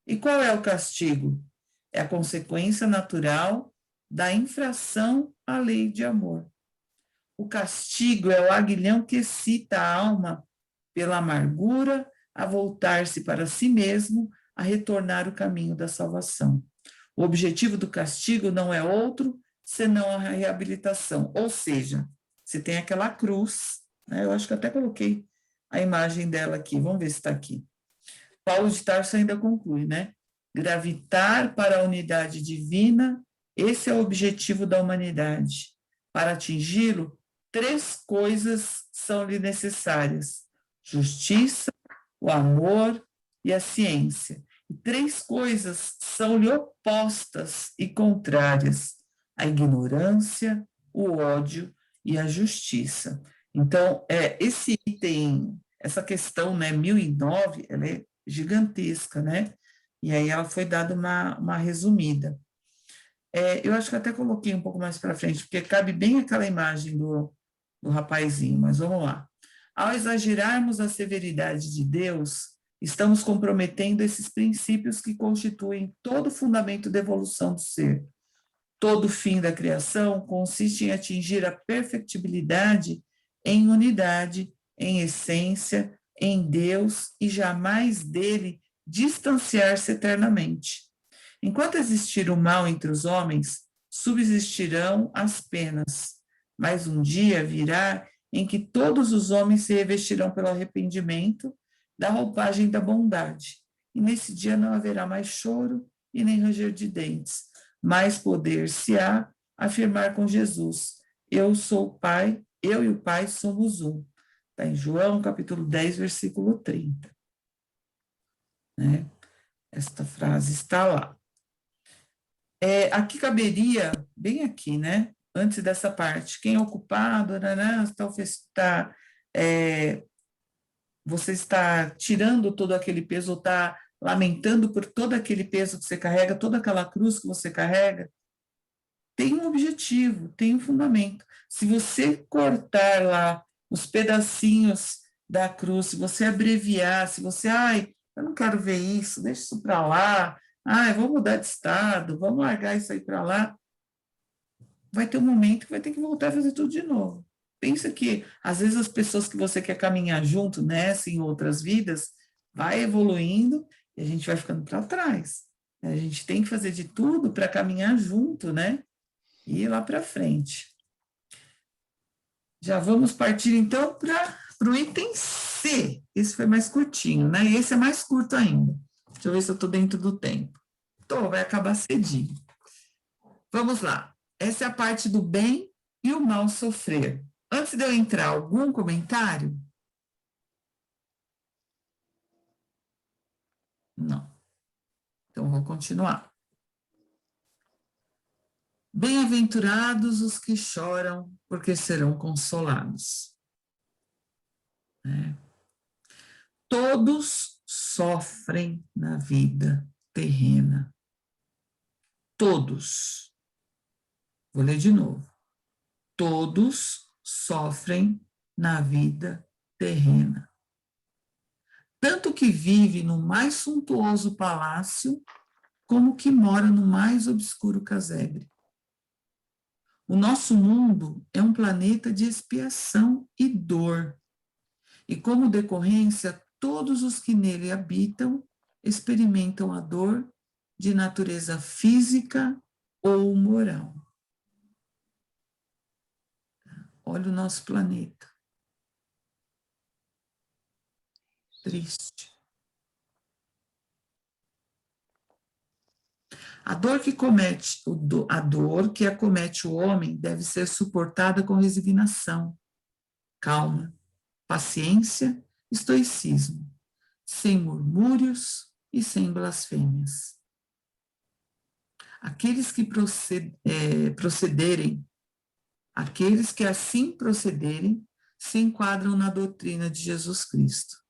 E qual é o castigo? É a consequência natural da infração à lei de amor. O castigo é o aguilhão que excita a alma pela amargura a voltar-se para si mesmo, a retornar o caminho da salvação. O objetivo do castigo não é outro senão a reabilitação. Ou seja, você tem aquela cruz, né? Eu acho que até coloquei a imagem dela aqui, vamos ver se está aqui. Paulo de Tarso ainda conclui, né? Gravitar para a unidade divina, esse é o objetivo da humanidade. Para atingi-lo, 3 coisas são-lhe necessárias: justiça, o amor e a ciência. E 3 coisas são-lhe opostas e contrárias: a ignorância, o ódio e a justiça. Então, esse item, essa questão, né, 1009, ela é gigantesca, né? E aí ela foi dada uma resumida. Eu acho que até coloquei um pouco mais para frente, porque cabe bem aquela imagem do rapazinho, mas vamos lá. Ao exagerarmos a severidade de Deus, estamos comprometendo esses princípios que constituem todo o fundamento da evolução do ser. Todo o fim da criação consiste em atingir a perfectibilidade em unidade, em essência, em Deus e jamais dele distanciar-se eternamente. Enquanto existir o mal entre os homens, subsistirão as penas, mas um dia virá em que todos os homens se revestirão pelo arrependimento da roupagem da bondade, e nesse dia não haverá mais choro e nem ranger de dentes, mas poder-se-á afirmar com Jesus: eu sou o Pai, eu e o Pai somos um. Está em João, capítulo 10, versículo 30. Né? Esta frase está lá. Aqui caberia, bem aqui, né? Antes dessa parte, quem é o culpado, você está tirando todo aquele peso, ou está lamentando por todo aquele peso que você carrega, toda aquela cruz que você carrega, tem um objetivo, tem um fundamento. Se você cortar lá os pedacinhos da cruz, se você abreviar, se você, eu não quero ver isso, deixa isso para lá, vou mudar de estado, vamos largar isso aí para lá, vai ter um momento que vai ter que voltar a fazer tudo de novo. Pensa que, às vezes, as pessoas que você quer caminhar junto, nessa e em outras vidas, vai evoluindo e a gente vai ficando para trás. A gente tem que fazer de tudo para caminhar junto, né? E ir lá para frente. Já vamos partir, então, para o item C. Esse foi mais curtinho, né? E esse é mais curto ainda. Deixa eu ver se eu estou dentro do tempo. Vai acabar cedinho. Vamos lá. Essa é a parte do bem e o mal sofrer. Antes de eu entrar, algum comentário? Não. Então, vou continuar. Bem-aventurados os que choram, porque serão consolados. Todos sofrem na vida terrena. Todos. Vou ler de novo. Todos sofrem na vida terrena. Tanto que vive no mais suntuoso palácio, como que mora no mais obscuro casebre. O nosso mundo é um planeta de expiação e dor, e como decorrência, todos os que nele habitam experimentam a dor de natureza física ou moral. Olha o nosso planeta. Triste. A dor que acomete o homem deve ser suportada com resignação, calma, paciência, estoicismo, sem murmúrios e sem blasfêmias. Aqueles que aqueles que assim procederem, se enquadram na doutrina de Jesus Cristo.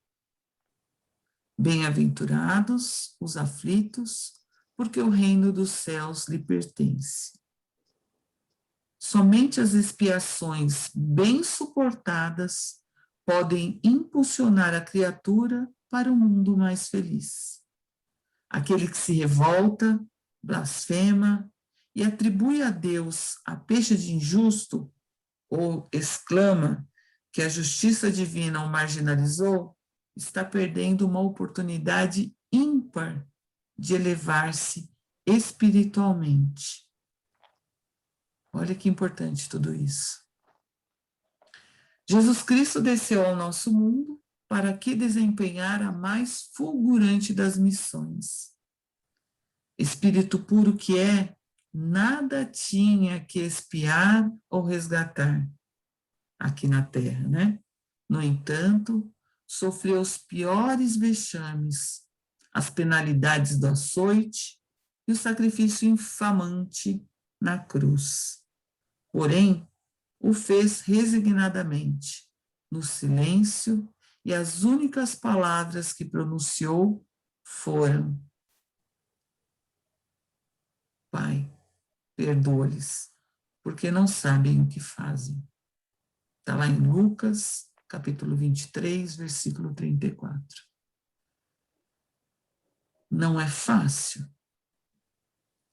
Bem-aventurados os aflitos, porque o reino dos céus lhe pertence. Somente as expiações bem suportadas podem impulsionar a criatura para um mundo mais feliz. Aquele que se revolta, blasfema e atribui a Deus a pecha de injusto, ou exclama que a justiça divina o marginalizou, está perdendo uma oportunidade ímpar de elevar-se espiritualmente. Olha que importante tudo isso. Jesus Cristo desceu ao nosso mundo para aqui desempenhar a mais fulgurante das missões. Espírito puro que é, nada tinha que expiar ou resgatar aqui na Terra, né? No entanto, sofreu os piores vexames, as penalidades do açoite e o sacrifício infamante na cruz. Porém, o fez resignadamente, no silêncio, e as únicas palavras que pronunciou foram: Pai, perdoa-lhes, porque não sabem o que fazem. Está lá em Lucas, capítulo 23, versículo 34. Não é fácil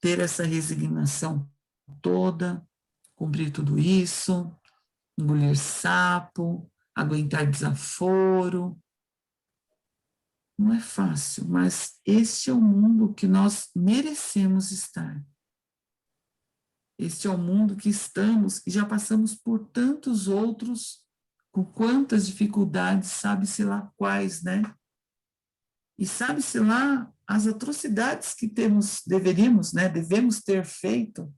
ter essa resignação toda, cumprir tudo isso, engolir sapo, aguentar desaforo. Não é fácil, mas este é o mundo que nós merecemos estar. Este é o mundo que estamos e já passamos por tantos outros, com quantas dificuldades, sabe-se lá quais, né? E sabe-se lá as atrocidades que devemos ter feito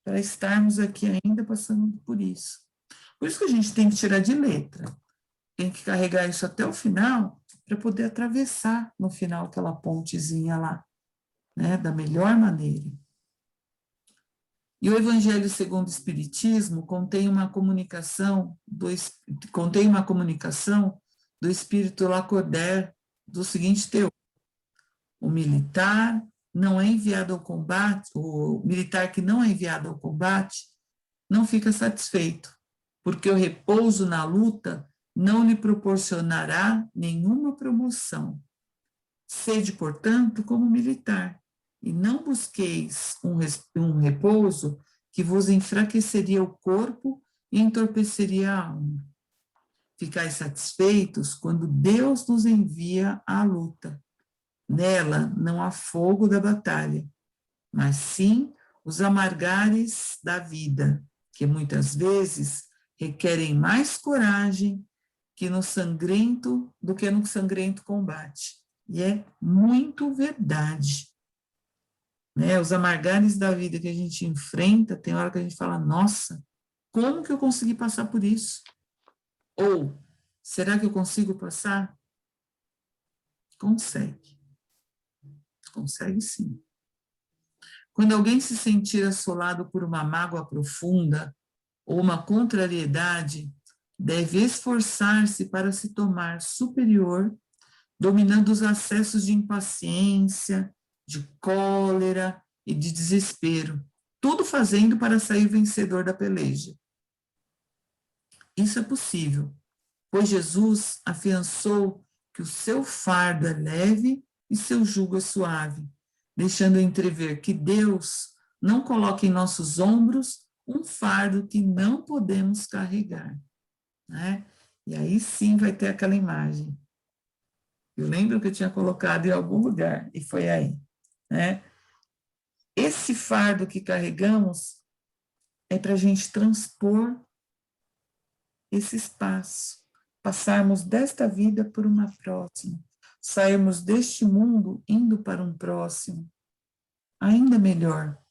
para estarmos aqui ainda passando por isso. Por isso que a gente tem que tirar de letra, tem que carregar isso até o final, para poder atravessar no final aquela pontezinha lá, né, da melhor maneira. E o Evangelho segundo o Espiritismo contém uma comunicação do Espírito Lacordaire do seguinte teor: o militar não é enviado ao combate, o militar que não é enviado ao combate não fica satisfeito, porque o repouso na luta não lhe proporcionará nenhuma promoção. Sede, portanto, como militar, e não busqueis um repouso que vos enfraqueceria o corpo e entorpeceria a alma. Ficais satisfeitos quando Deus nos envia à luta. Nela não há fogo da batalha, mas sim os amargares da vida, que muitas vezes requerem mais coragem do que no sangrento combate. E é muito verdade. Né? Os amargares da vida que a gente enfrenta, tem hora que a gente fala, nossa, como que eu consegui passar por isso? Ou, será que eu consigo passar? Consegue. Consegue sim. Quando alguém se sentir assolado por uma mágoa profunda ou uma contrariedade, deve esforçar-se para se tomar superior, dominando os acessos de impaciência, de cólera e de desespero, tudo fazendo para sair vencedor da peleja. Isso é possível, pois Jesus afiançou que o seu fardo é leve e seu jugo é suave, deixando entrever que Deus não coloca em nossos ombros um fardo que não podemos carregar. Né? E aí sim vai ter aquela imagem. Eu lembro que eu tinha colocado em algum lugar, e foi aí. né? Esse fardo que carregamos é para a gente transpor esse espaço, passarmos desta vida por uma próxima, sairmos deste mundo indo para um próximo, ainda melhor,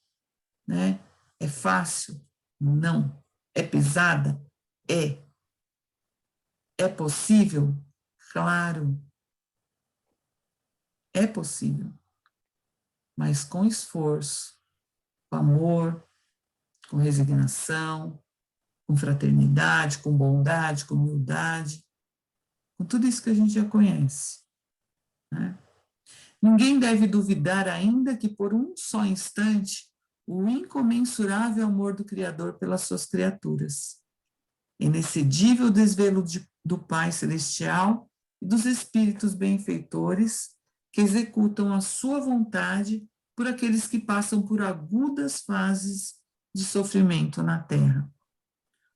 né? É fácil? Não. É pesada? É. É possível? Claro. É possível. Mas com esforço, com amor, com resignação, com fraternidade, com bondade, com humildade, com tudo isso que a gente já conhece, né? Ninguém deve duvidar ainda que por um só instante o incomensurável amor do Criador pelas suas criaturas, inexcedível desvelo do Pai Celestial e dos Espíritos benfeitores que executam a sua vontade por aqueles que passam por agudas fases de sofrimento na Terra.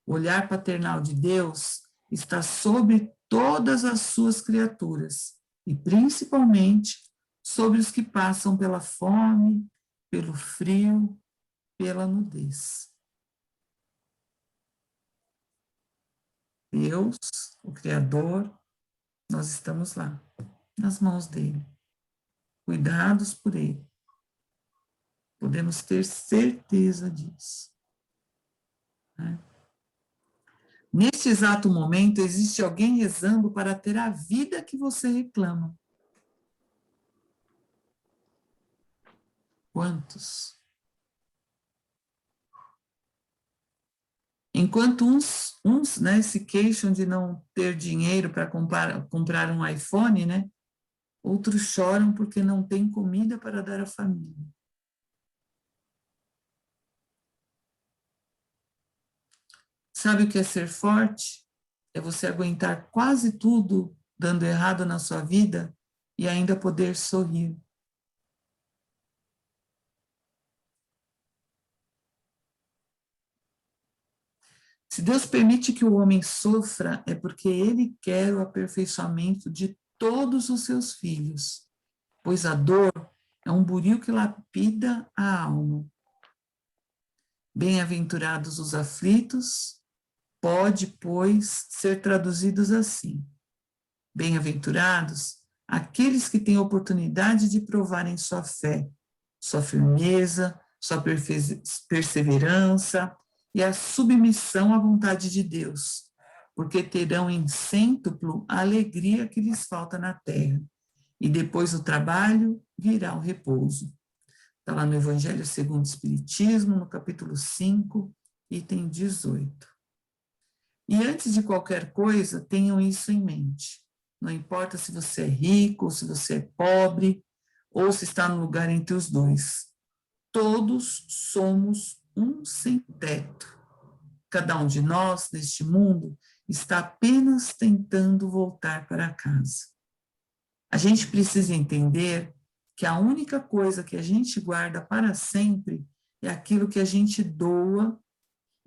O olhar paternal de Deus está sobre todas as suas criaturas, e principalmente sobre os que passam pela fome, pelo frio, pela nudez. Deus, o Criador, nós estamos lá, nas mãos dele, cuidados por ele. Podemos ter certeza disso, né? Neste exato momento, existe alguém rezando para ter a vida que você reclama. Quantos? Enquanto uns né, se queixam de não ter dinheiro para comprar um iPhone, né, outros choram porque não têm comida para dar à família. Sabe o que é ser forte? É você aguentar quase tudo dando errado na sua vida e ainda poder sorrir. Se Deus permite que o homem sofra, é porque ele quer o aperfeiçoamento de todos os seus filhos, pois a dor é um buril que lapida a alma. Bem-aventurados os aflitos, pode, pois, ser traduzidos assim. Bem-aventurados aqueles que têm oportunidade de provarem sua fé, sua firmeza, sua perseverança e a submissão à vontade de Deus, porque terão em cêntuplo a alegria que lhes falta na terra, e depois do trabalho virá o repouso. Está lá no Evangelho segundo o Espiritismo, no capítulo 5, item 18. E antes de qualquer coisa, tenham isso em mente. Não importa se você é rico, ou se você é pobre, ou se está no lugar entre os dois. Todos somos um sem teto. Cada um de nós, neste mundo, está apenas tentando voltar para casa. A gente precisa entender que a única coisa que a gente guarda para sempre é aquilo que a gente doa,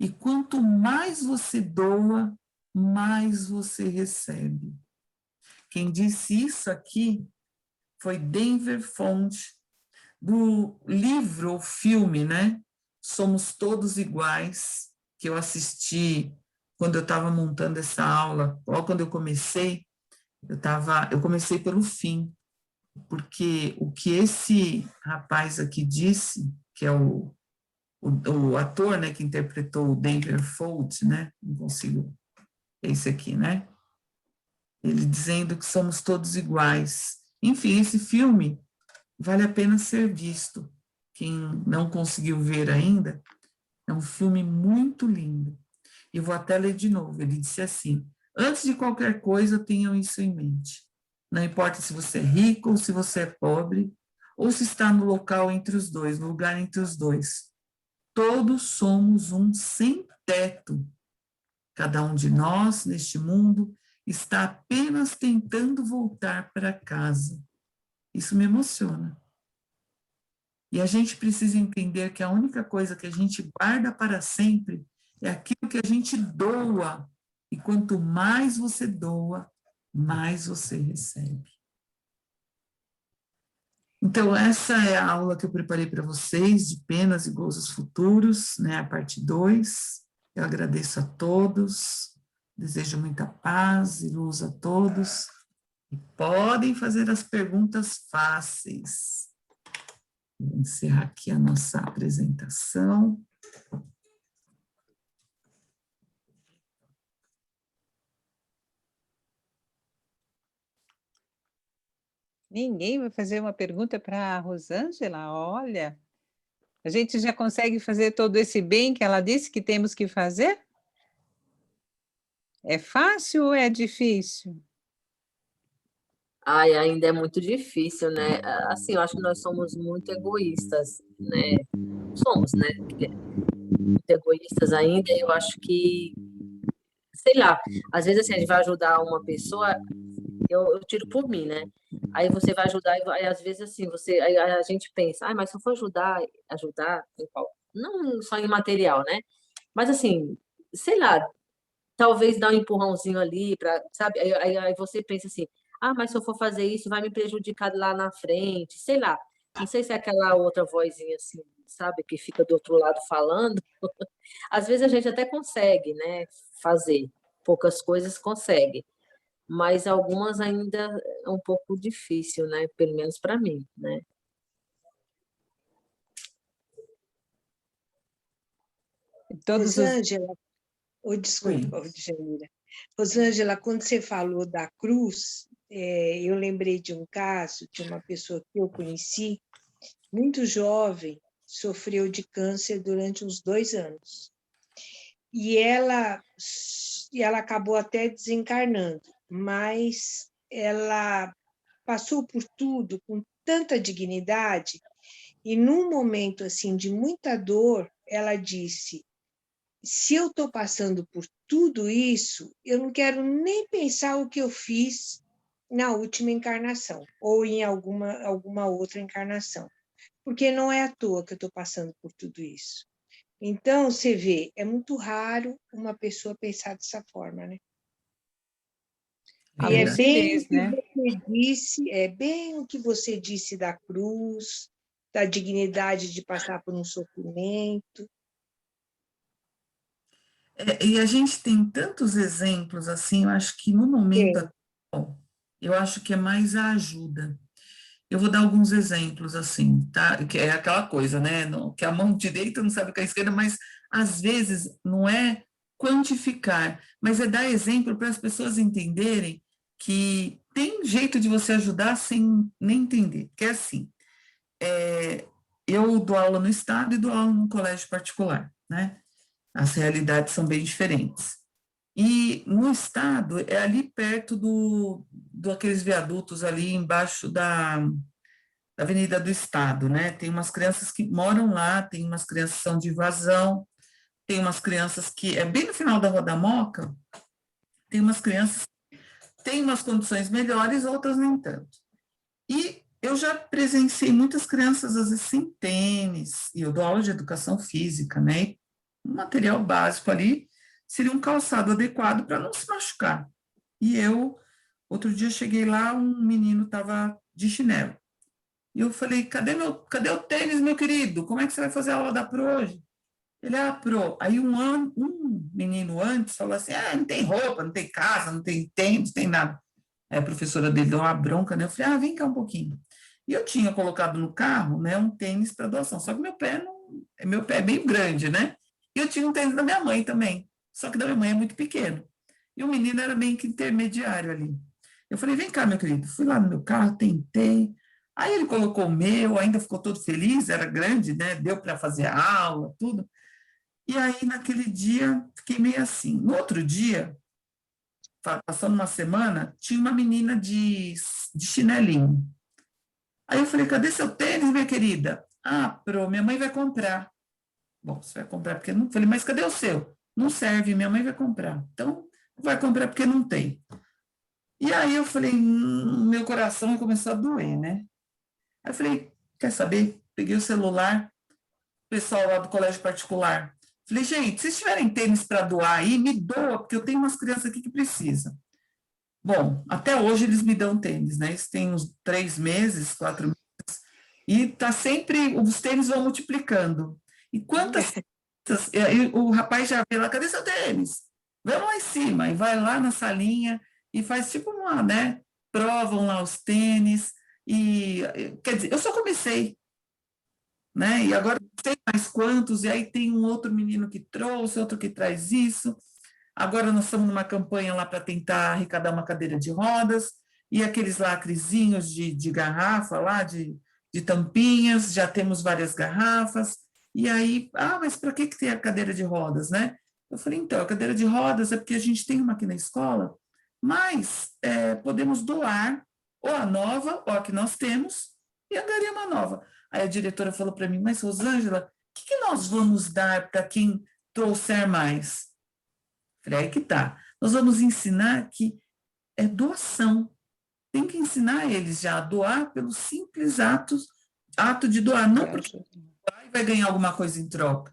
e quanto mais você doa, mais você recebe. Quem disse isso aqui foi Denver Font, do livro ou filme, né? Somos Todos Iguais, que eu assisti quando eu estava montando essa aula. Logo quando eu comecei, eu comecei pelo fim, porque o que esse rapaz aqui disse, que é o ator, né, que interpretou o Denver Font, né? Não consigo, é esse aqui, né? Ele dizendo que somos todos iguais. Enfim, esse filme vale a pena ser visto. Quem não conseguiu ver ainda, é um filme muito lindo. Eu vou até ler de novo. Ele disse assim: antes de qualquer coisa, tenham isso em mente. Não importa se você é rico ou se você é pobre, ou se está no local entre os dois, no lugar entre os dois. Todos somos um sem teto. Cada um de nós, neste mundo, está apenas tentando voltar para casa. Isso me emociona. E a gente precisa entender que a única coisa que a gente guarda para sempre é aquilo que a gente doa. E quanto mais você doa, mais você recebe. Então, essa é a aula que eu preparei para vocês, de penas e gozos futuros, né, a parte 2. Eu agradeço a todos, desejo muita paz e luz a todos. E podem fazer as perguntas fáceis. Vou encerrar aqui a nossa apresentação. Ninguém vai fazer uma pergunta para a Rosângela? Olha, a gente já consegue fazer todo esse bem que ela disse que temos que fazer? É fácil ou é difícil? Ai, ainda é muito difícil, né? Assim, eu acho que nós somos muito egoístas, né? Somos, né? Muito egoístas ainda. Eu acho que, sei lá, às vezes assim, a gente vai ajudar uma pessoa, eu tiro por mim, né? Aí você vai ajudar, e aí, às vezes assim, aí a gente pensa, ah, mas se eu for ajudar, não só em material, né? Mas assim, sei lá, talvez dar um empurrãozinho ali, para, sabe? Aí você pensa assim, ah, mas se eu for fazer isso, vai me prejudicar lá na frente, sei lá. Não sei se é aquela outra vozinha assim, sabe, que fica do outro lado falando. Às vezes a gente até consegue, né, fazer. Poucas coisas consegue, mas algumas ainda é um pouco difícil, né? Pelo menos para mim, né? Todos os... Rosângela, desculpa, Janira. Rosângela, quando você falou da cruz, eu lembrei de um caso de uma pessoa que eu conheci, muito jovem, sofreu de câncer durante uns 2 anos. E ela acabou até desencarnando, mas ela passou por tudo com tanta dignidade, e num momento assim de muita dor, ela disse: se eu estou passando por tudo isso, eu não quero nem pensar o que eu fiz na última encarnação, ou em alguma outra encarnação, porque não é à toa que eu estou passando por tudo isso. Então, você vê, é muito raro uma pessoa pensar dessa forma, né? E é Muito bem o feliz, que né? você disse, é bem o que você disse da cruz, da dignidade de passar por um sofrimento. E a gente tem tantos exemplos assim, eu acho que no momento atual, eu acho que é mais a ajuda. Eu vou dar alguns exemplos assim, tá? Que é aquela coisa, né? Que a mão direita não sabe o que a esquerda, mas às vezes não é quantificar, mas é dar exemplo para as pessoas entenderem que tem jeito de você ajudar sem nem entender. Que é assim, eu dou aula no estado e dou aula no colégio particular, né? As realidades são bem diferentes. E no estado, é ali perto do aqueles viadutos ali embaixo da Avenida do Estado, né? Tem umas crianças que moram lá, tem umas crianças que são de invasão, tem umas crianças que, é bem no final da Rua da Moca, tem umas crianças que têm umas condições melhores, outras nem tanto. E eu já presenciei muitas crianças, às vezes, sem tênis, e eu dou aula de educação física, né? E um material básico ali seria um calçado adequado para não se machucar. E eu, outro dia, cheguei lá, um menino estava de chinelo. E eu falei, cadê o tênis, meu querido? Como é que você vai fazer a aula da Pro hoje? Ele, Pro. Aí um menino antes falou assim, não tem roupa, não tem casa, não tem tênis, não tem nada. Aí a professora dele deu uma bronca, né? Eu falei, vem cá um pouquinho. E eu tinha colocado no carro, né, um tênis para doação, só que meu pé é meio grande, né? E eu tinha um tênis da minha mãe também, só que da minha mãe é muito pequeno. E o menino era meio que intermediário ali. Eu falei, vem cá, meu querido. Fui lá no meu carro, tentei. Aí ele colocou o meu, ainda ficou todo feliz, era grande, né? Deu para fazer a aula, tudo. E aí, naquele dia, fiquei meio assim. No outro dia, passando uma semana, tinha uma menina de chinelinho. Aí eu falei, cadê seu tênis, minha querida? Minha mãe vai comprar. Bom, você vai comprar porque não... Falei, mas cadê o seu? Não serve, minha mãe vai comprar. Então, vai comprar porque não tem. E aí eu falei, meu coração começou a doer, né? Aí eu falei, quer saber? Peguei o celular, pessoal lá do colégio particular. Falei, gente, se tiverem tênis para doar aí, me doa, porque eu tenho umas crianças aqui que precisam. Bom, até hoje eles me dão tênis, né? Isso tem uns 3 meses, 4 meses, E tá sempre, os tênis vão multiplicando. E e o rapaz já vê lá, cadê seu tênis? Vamos lá em cima, e vai lá na salinha e faz tipo uma, né? Provam lá os tênis, e quer dizer, eu só comecei, né? E agora não sei mais quantos, e aí tem um outro menino que trouxe, outro que traz isso. Agora nós estamos numa campanha lá para tentar arrecadar uma cadeira de rodas, e aqueles lacrezinhos de garrafa lá, de tampinhas, já temos várias garrafas, e aí, mas para que tem a cadeira de rodas, né? Eu falei, então, a cadeira de rodas é porque a gente tem uma aqui na escola, mas podemos doar ou a nova, ou a que nós temos, e andaria uma nova. Aí a diretora falou para mim, mas Rosângela, o que nós vamos dar para quem trouxer mais? Falei, aí que tá. Nós vamos ensinar que é doação. Tem que ensinar eles já a doar pelo simples ato de doar, não porque vai ganhar alguma coisa em troca.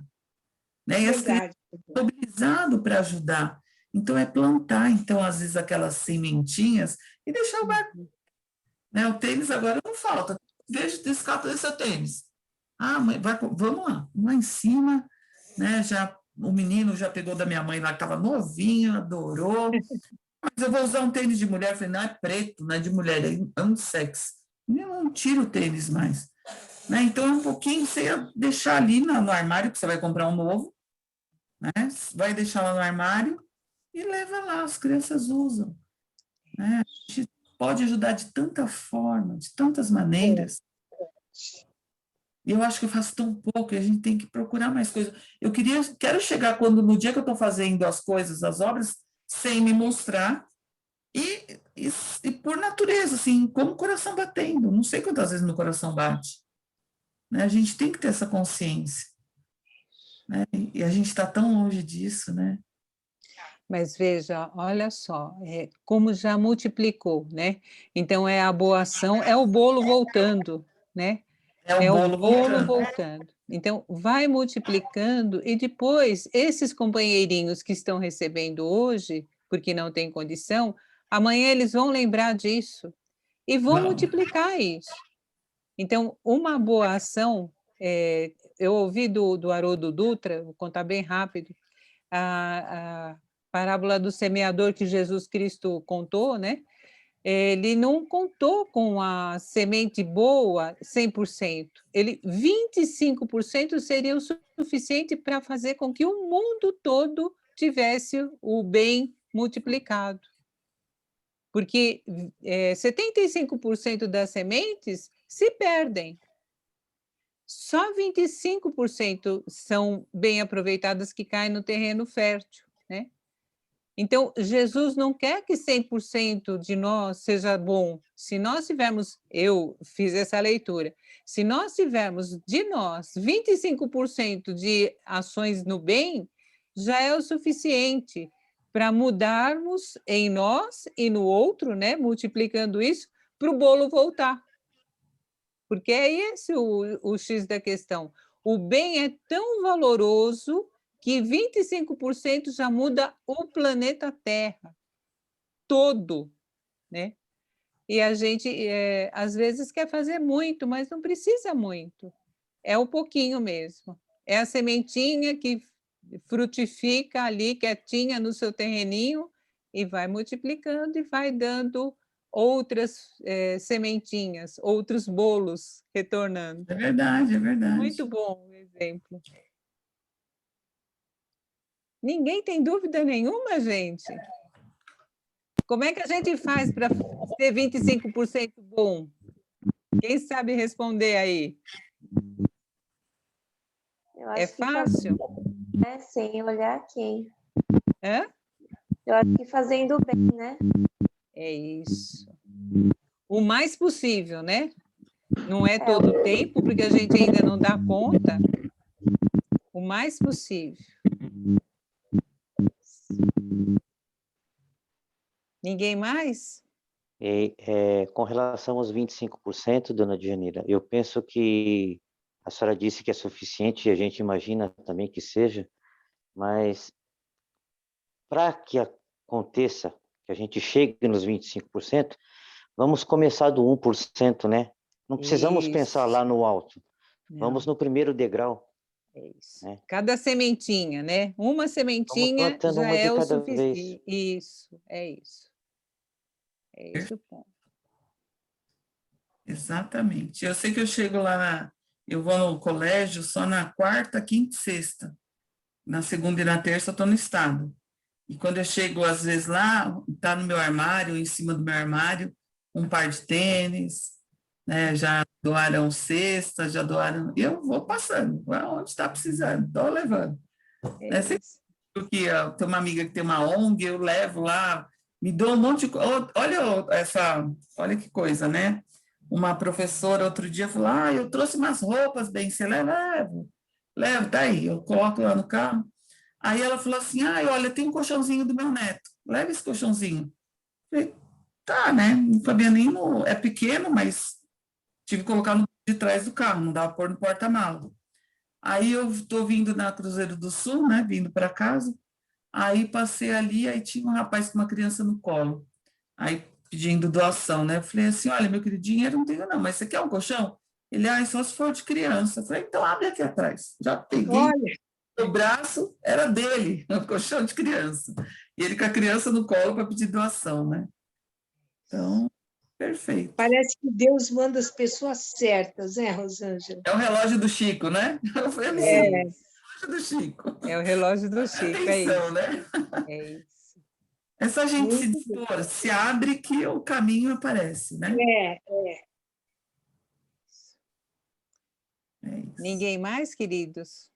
Né? E as crianças são mobilizadas para ajudar. Então, é plantar, então, às vezes, aquelas sementinhas e deixar o barco. Né? O tênis agora não falta. Veja, descarta esse seu tênis. Mãe, vamos lá em cima, né? O menino já pegou da minha mãe lá, que estava novinho, adorou. Mas eu vou usar um tênis de mulher. Eu falei, não, é preto, não é de mulher, é unissex. Eu não tiro o tênis mais. Né? Então, um pouquinho, você ia deixar ali no armário, que você vai comprar um novo, né? Vai deixar lá no armário e leva lá, as crianças usam. Né? A gente pode ajudar de tanta forma, de tantas maneiras. E eu acho que eu faço tão pouco, e a gente tem que procurar mais coisas. Quero chegar no dia que eu estou fazendo as coisas, as obras, sem me mostrar, e por natureza, assim, como o coração batendo. Não sei quantas vezes meu coração bate. Né? A gente tem que ter essa consciência. Né? E a gente está tão longe disso, né? Mas veja, olha só, como já multiplicou, né? Então, a boa ação, é o bolo voltando, né? É o bolo voltando. Então, vai multiplicando e depois, esses companheirinhos que estão recebendo hoje, porque não tem condição, amanhã eles vão lembrar disso e vão multiplicar isso. Então, uma boa ação, eu ouvi do Haroldo Dutra, vou contar bem rápido, a parábola do semeador que Jesus Cristo contou, né? Ele não contou com a semente boa 100%. 25% seria o suficiente para fazer com que o mundo todo tivesse o bem multiplicado. Porque 75% das sementes se perdem. Só 25% são bem aproveitadas que caem no terreno fértil, né? Então, Jesus não quer que 100% de nós seja bom. Se nós tivermos, eu fiz essa leitura, se nós tivermos de nós 25% de ações no bem, já é o suficiente para mudarmos em nós e no outro, né, multiplicando isso, para o bolo voltar. Porque é esse o X da questão. O bem é tão valoroso que 25% já muda o planeta Terra todo, né? E a gente, às vezes, quer fazer muito, mas não precisa muito. É o pouquinho mesmo. É a sementinha que frutifica ali, quietinha no seu terreninho, e vai multiplicando e vai dando outras sementinhas, outros bolos retornando. É verdade, é verdade. Muito bom o exemplo. Ninguém tem dúvida nenhuma, gente. Como é que a gente faz para ser 25% bom? Quem sabe responder aí? Eu acho que fácil? Sem olhar quem. Hã? Eu acho que fazendo bem, né? É isso. O mais possível, né? Não é todo o tempo, porque a gente ainda não dá conta. O mais possível. Ninguém mais? Com relação aos 25%, dona Djanira, eu penso que a senhora disse que é suficiente e a gente imagina também que seja, mas para que aconteça, que a gente chegue nos 25%, vamos começar do 1%, né? Não precisamos pensar lá no alto. Vamos Não, no primeiro degrau. é isso. né? Cada sementinha, né? Uma Vamos sementinha plantando já uma de é o cada vez. suficiente. Isso, é isso. É esse o ponto. Exatamente. Eu sei que eu chego eu vou no colégio só na quarta, quinta e sexta. Na segunda e na terça eu estou no estado. E quando eu chego, às vezes, lá, está no meu armário, em cima do meu armário, um par de tênis, né? Já doaram cesta, já doaram. E eu vou passando, onde está precisando, estou levando. É Sempre isso. que tem uma amiga que tem uma ONG, eu levo lá, me dou um monte de coisa. Olha que coisa, né? Uma professora outro dia falou: eu trouxe umas roupas, bem, você leva? Levo, tá aí, eu coloco lá no carro. Aí ela falou assim: olha, tem um colchãozinho do meu neto, leva esse colchãozinho. Eu falei, tá, né? Não sabia nem é pequeno, mas tive que colocar no de trás do carro, não dava para pôr no porta-malas. Aí eu estou vindo na Cruzeiro do Sul, né? Vindo para casa. Aí passei ali, aí tinha um rapaz com uma criança no colo. Aí pedindo doação, né? Eu falei assim: olha, meu querido, dinheiro não tenho, não, mas você quer um colchão? Ele, só se for de criança. Eu falei, então abre aqui atrás. Já peguei. Olha, O braço era dele, um colchão de criança. E ele com a criança no colo para pedir doação, né? Então, perfeito. parece que Deus manda as pessoas certas, né, Rosângela? É o relógio do Chico, né? Eu falei, me É sinto isso. relógio do Chico. É o relógio do Chico, é Atenção, isso. né? É isso. É só a gente se Muito bem. dispor, se abre que o caminho aparece, né? É, É isso. Ninguém mais, queridos?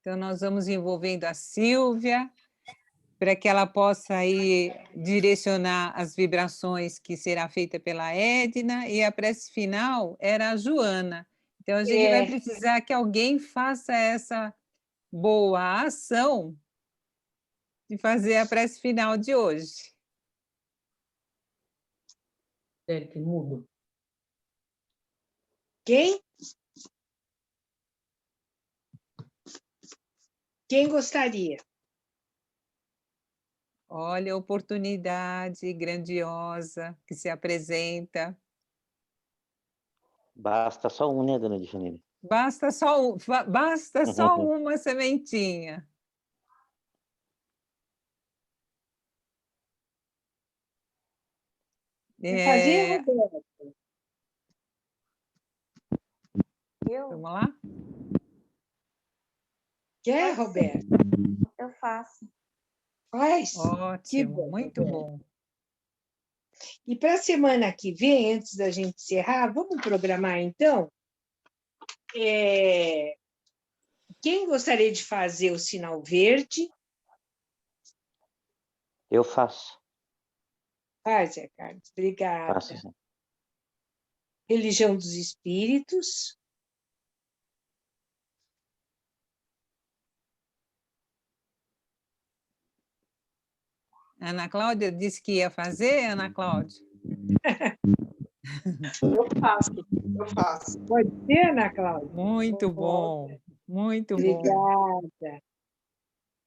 Então, nós vamos envolvendo a Sílvia, para que ela possa aí direcionar as vibrações que será feita pela Edna, e a prece final era a Joana. Então, a gente vai precisar que alguém faça essa boa ação de fazer a prece final de hoje. Eric, mudo. Quem? Quem gostaria? Olha a oportunidade grandiosa que se apresenta. Basta só um, né, dona de Janeiro? Basta só uma sementinha. Quer fazer, Roberto? Vamos lá? Quer, Roberto? Eu faço. Faz. Que Ótimo, bom, muito Roberto. bom. E para a semana que vem, antes da gente encerrar, vamos programar, então? Quem gostaria de fazer o sinal verde? Eu faço. Faz, Zé Carlos. Obrigada. Faço, sim. Religião dos Espíritos. Ana Cláudia disse que ia fazer, Ana Cláudia? Eu faço. Pode ser, Ana Cláudia? Muito bom, muito bom. Obrigada.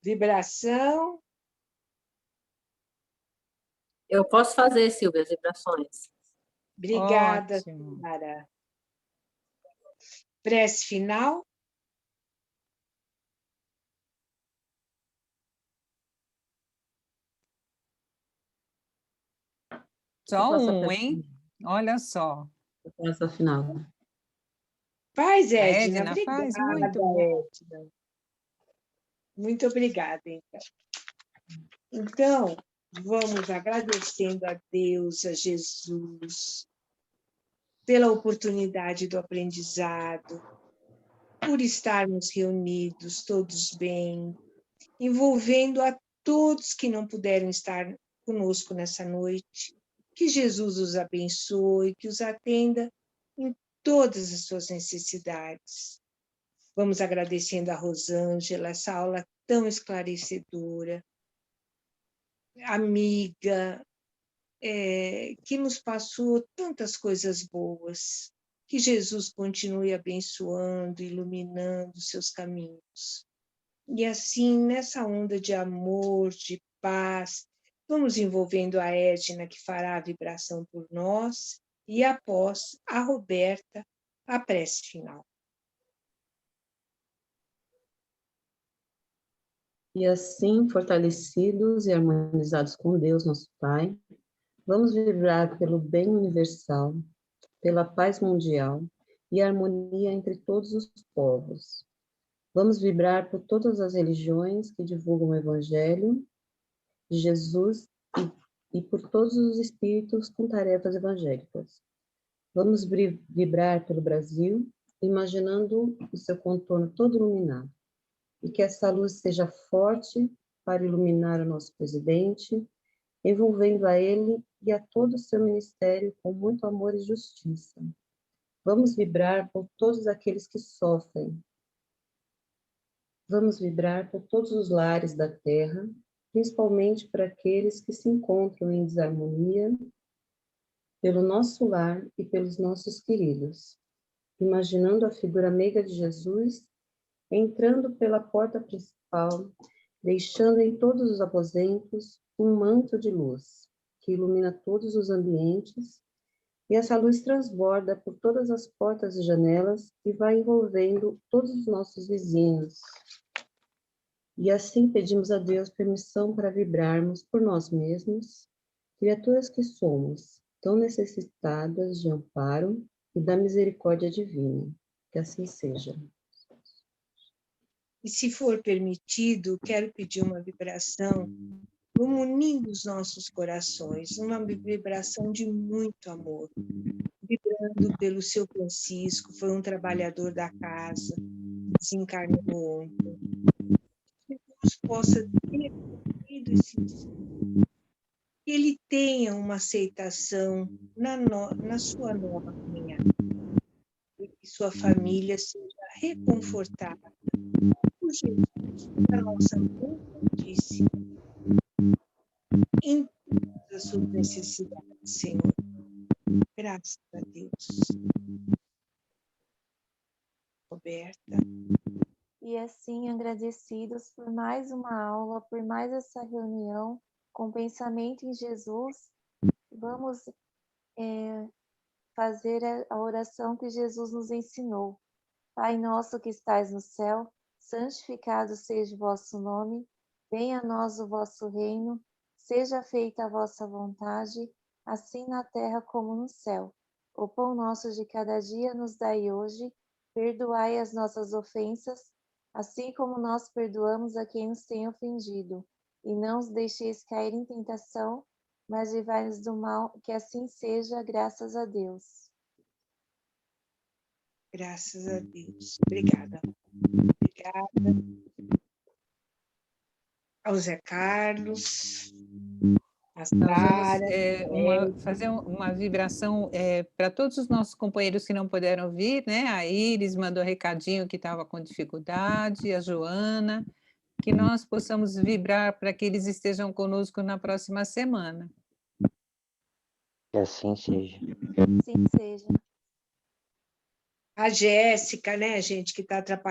Vibração. Eu posso fazer, Silvia, as vibrações. Obrigada, Ótimo. Sara. Prece final. Só Eu faço a um, prece- hein? Olha só. eu faço a final. Faz, A Edna. Edna faz Obrigada, muito bom. Edna. Muito obrigada, então. Então, vamos agradecendo a Deus, a Jesus, pela oportunidade do aprendizado, por estarmos reunidos todos bem, envolvendo a todos que não puderam estar conosco nessa noite. Que Jesus os abençoe, que os atenda em todas as suas necessidades. Vamos agradecendo a Rosângela, essa aula tão esclarecedora, amiga, que nos passou tantas coisas boas. Que Jesus continue abençoando, iluminando seus caminhos. E assim, nessa onda de amor, de paz, vamos envolvendo a Edna, que fará a vibração por nós, E após a Roberta, a prece final. E assim, fortalecidos e harmonizados com Deus, nosso Pai, vamos vibrar pelo bem universal, pela paz mundial e a harmonia entre todos os povos. Vamos vibrar por todas as religiões que divulgam o Evangelho de Jesus e por todos os espíritos com tarefas evangélicas. Vamos vibrar pelo Brasil, imaginando o seu contorno todo iluminado. E que essa luz seja forte para iluminar o nosso presidente, envolvendo a ele e a todo o seu ministério com muito amor e justiça. Vamos vibrar por todos aqueles que sofrem. Vamos vibrar por todos os lares da terra, principalmente para aqueles que se encontram em desarmonia, pelo nosso lar e pelos nossos queridos, imaginando a figura meiga de Jesus entrando pela porta principal, deixando em todos os aposentos um manto de luz, que ilumina todos os ambientes, e essa luz transborda por todas as portas e janelas e vai envolvendo todos os nossos vizinhos. E assim pedimos a Deus permissão para vibrarmos por nós mesmos, criaturas que somos, tão necessitadas de amparo e da misericórdia divina. Que assim seja. E se for permitido, quero pedir uma vibração, vamos unindo os nossos corações, uma vibração de muito amor, vibrando pelo seu Francisco, foi um trabalhador da casa, desencarnou ontem. Que Deus possa ter cumprido esse ensino, que ele tenha uma aceitação na sua nova caminhada, e que sua família seja reconfortada por Jesus, a nossa mãe santíssima, em todas as suas necessidades, Senhor. Graças a Deus. Roberta. E assim, agradecidos por mais uma aula, por mais essa reunião, com pensamento em Jesus, vamos fazer a oração que Jesus nos ensinou. Pai nosso que estais no céu, santificado seja o vosso nome, venha a nós o vosso reino, seja feita a vossa vontade, assim na terra como no céu. O pão nosso de cada dia nos dai hoje, perdoai as nossas ofensas, assim como nós perdoamos a quem nos tem ofendido. E não os deixeis cair em tentação, mas livrai-nos do mal, que assim seja, graças a Deus. Graças a Deus. Obrigada. Obrigada ao Zé Carlos, a Nós vamos Sara, fazer uma vibração para todos os nossos companheiros que não puderam vir, né? A Iris mandou recadinho que estava com dificuldade, a Joana, que nós possamos vibrar para que eles estejam conosco na próxima semana. Que assim seja. Assim seja. a Jéssica, né, gente, que está atrapalhando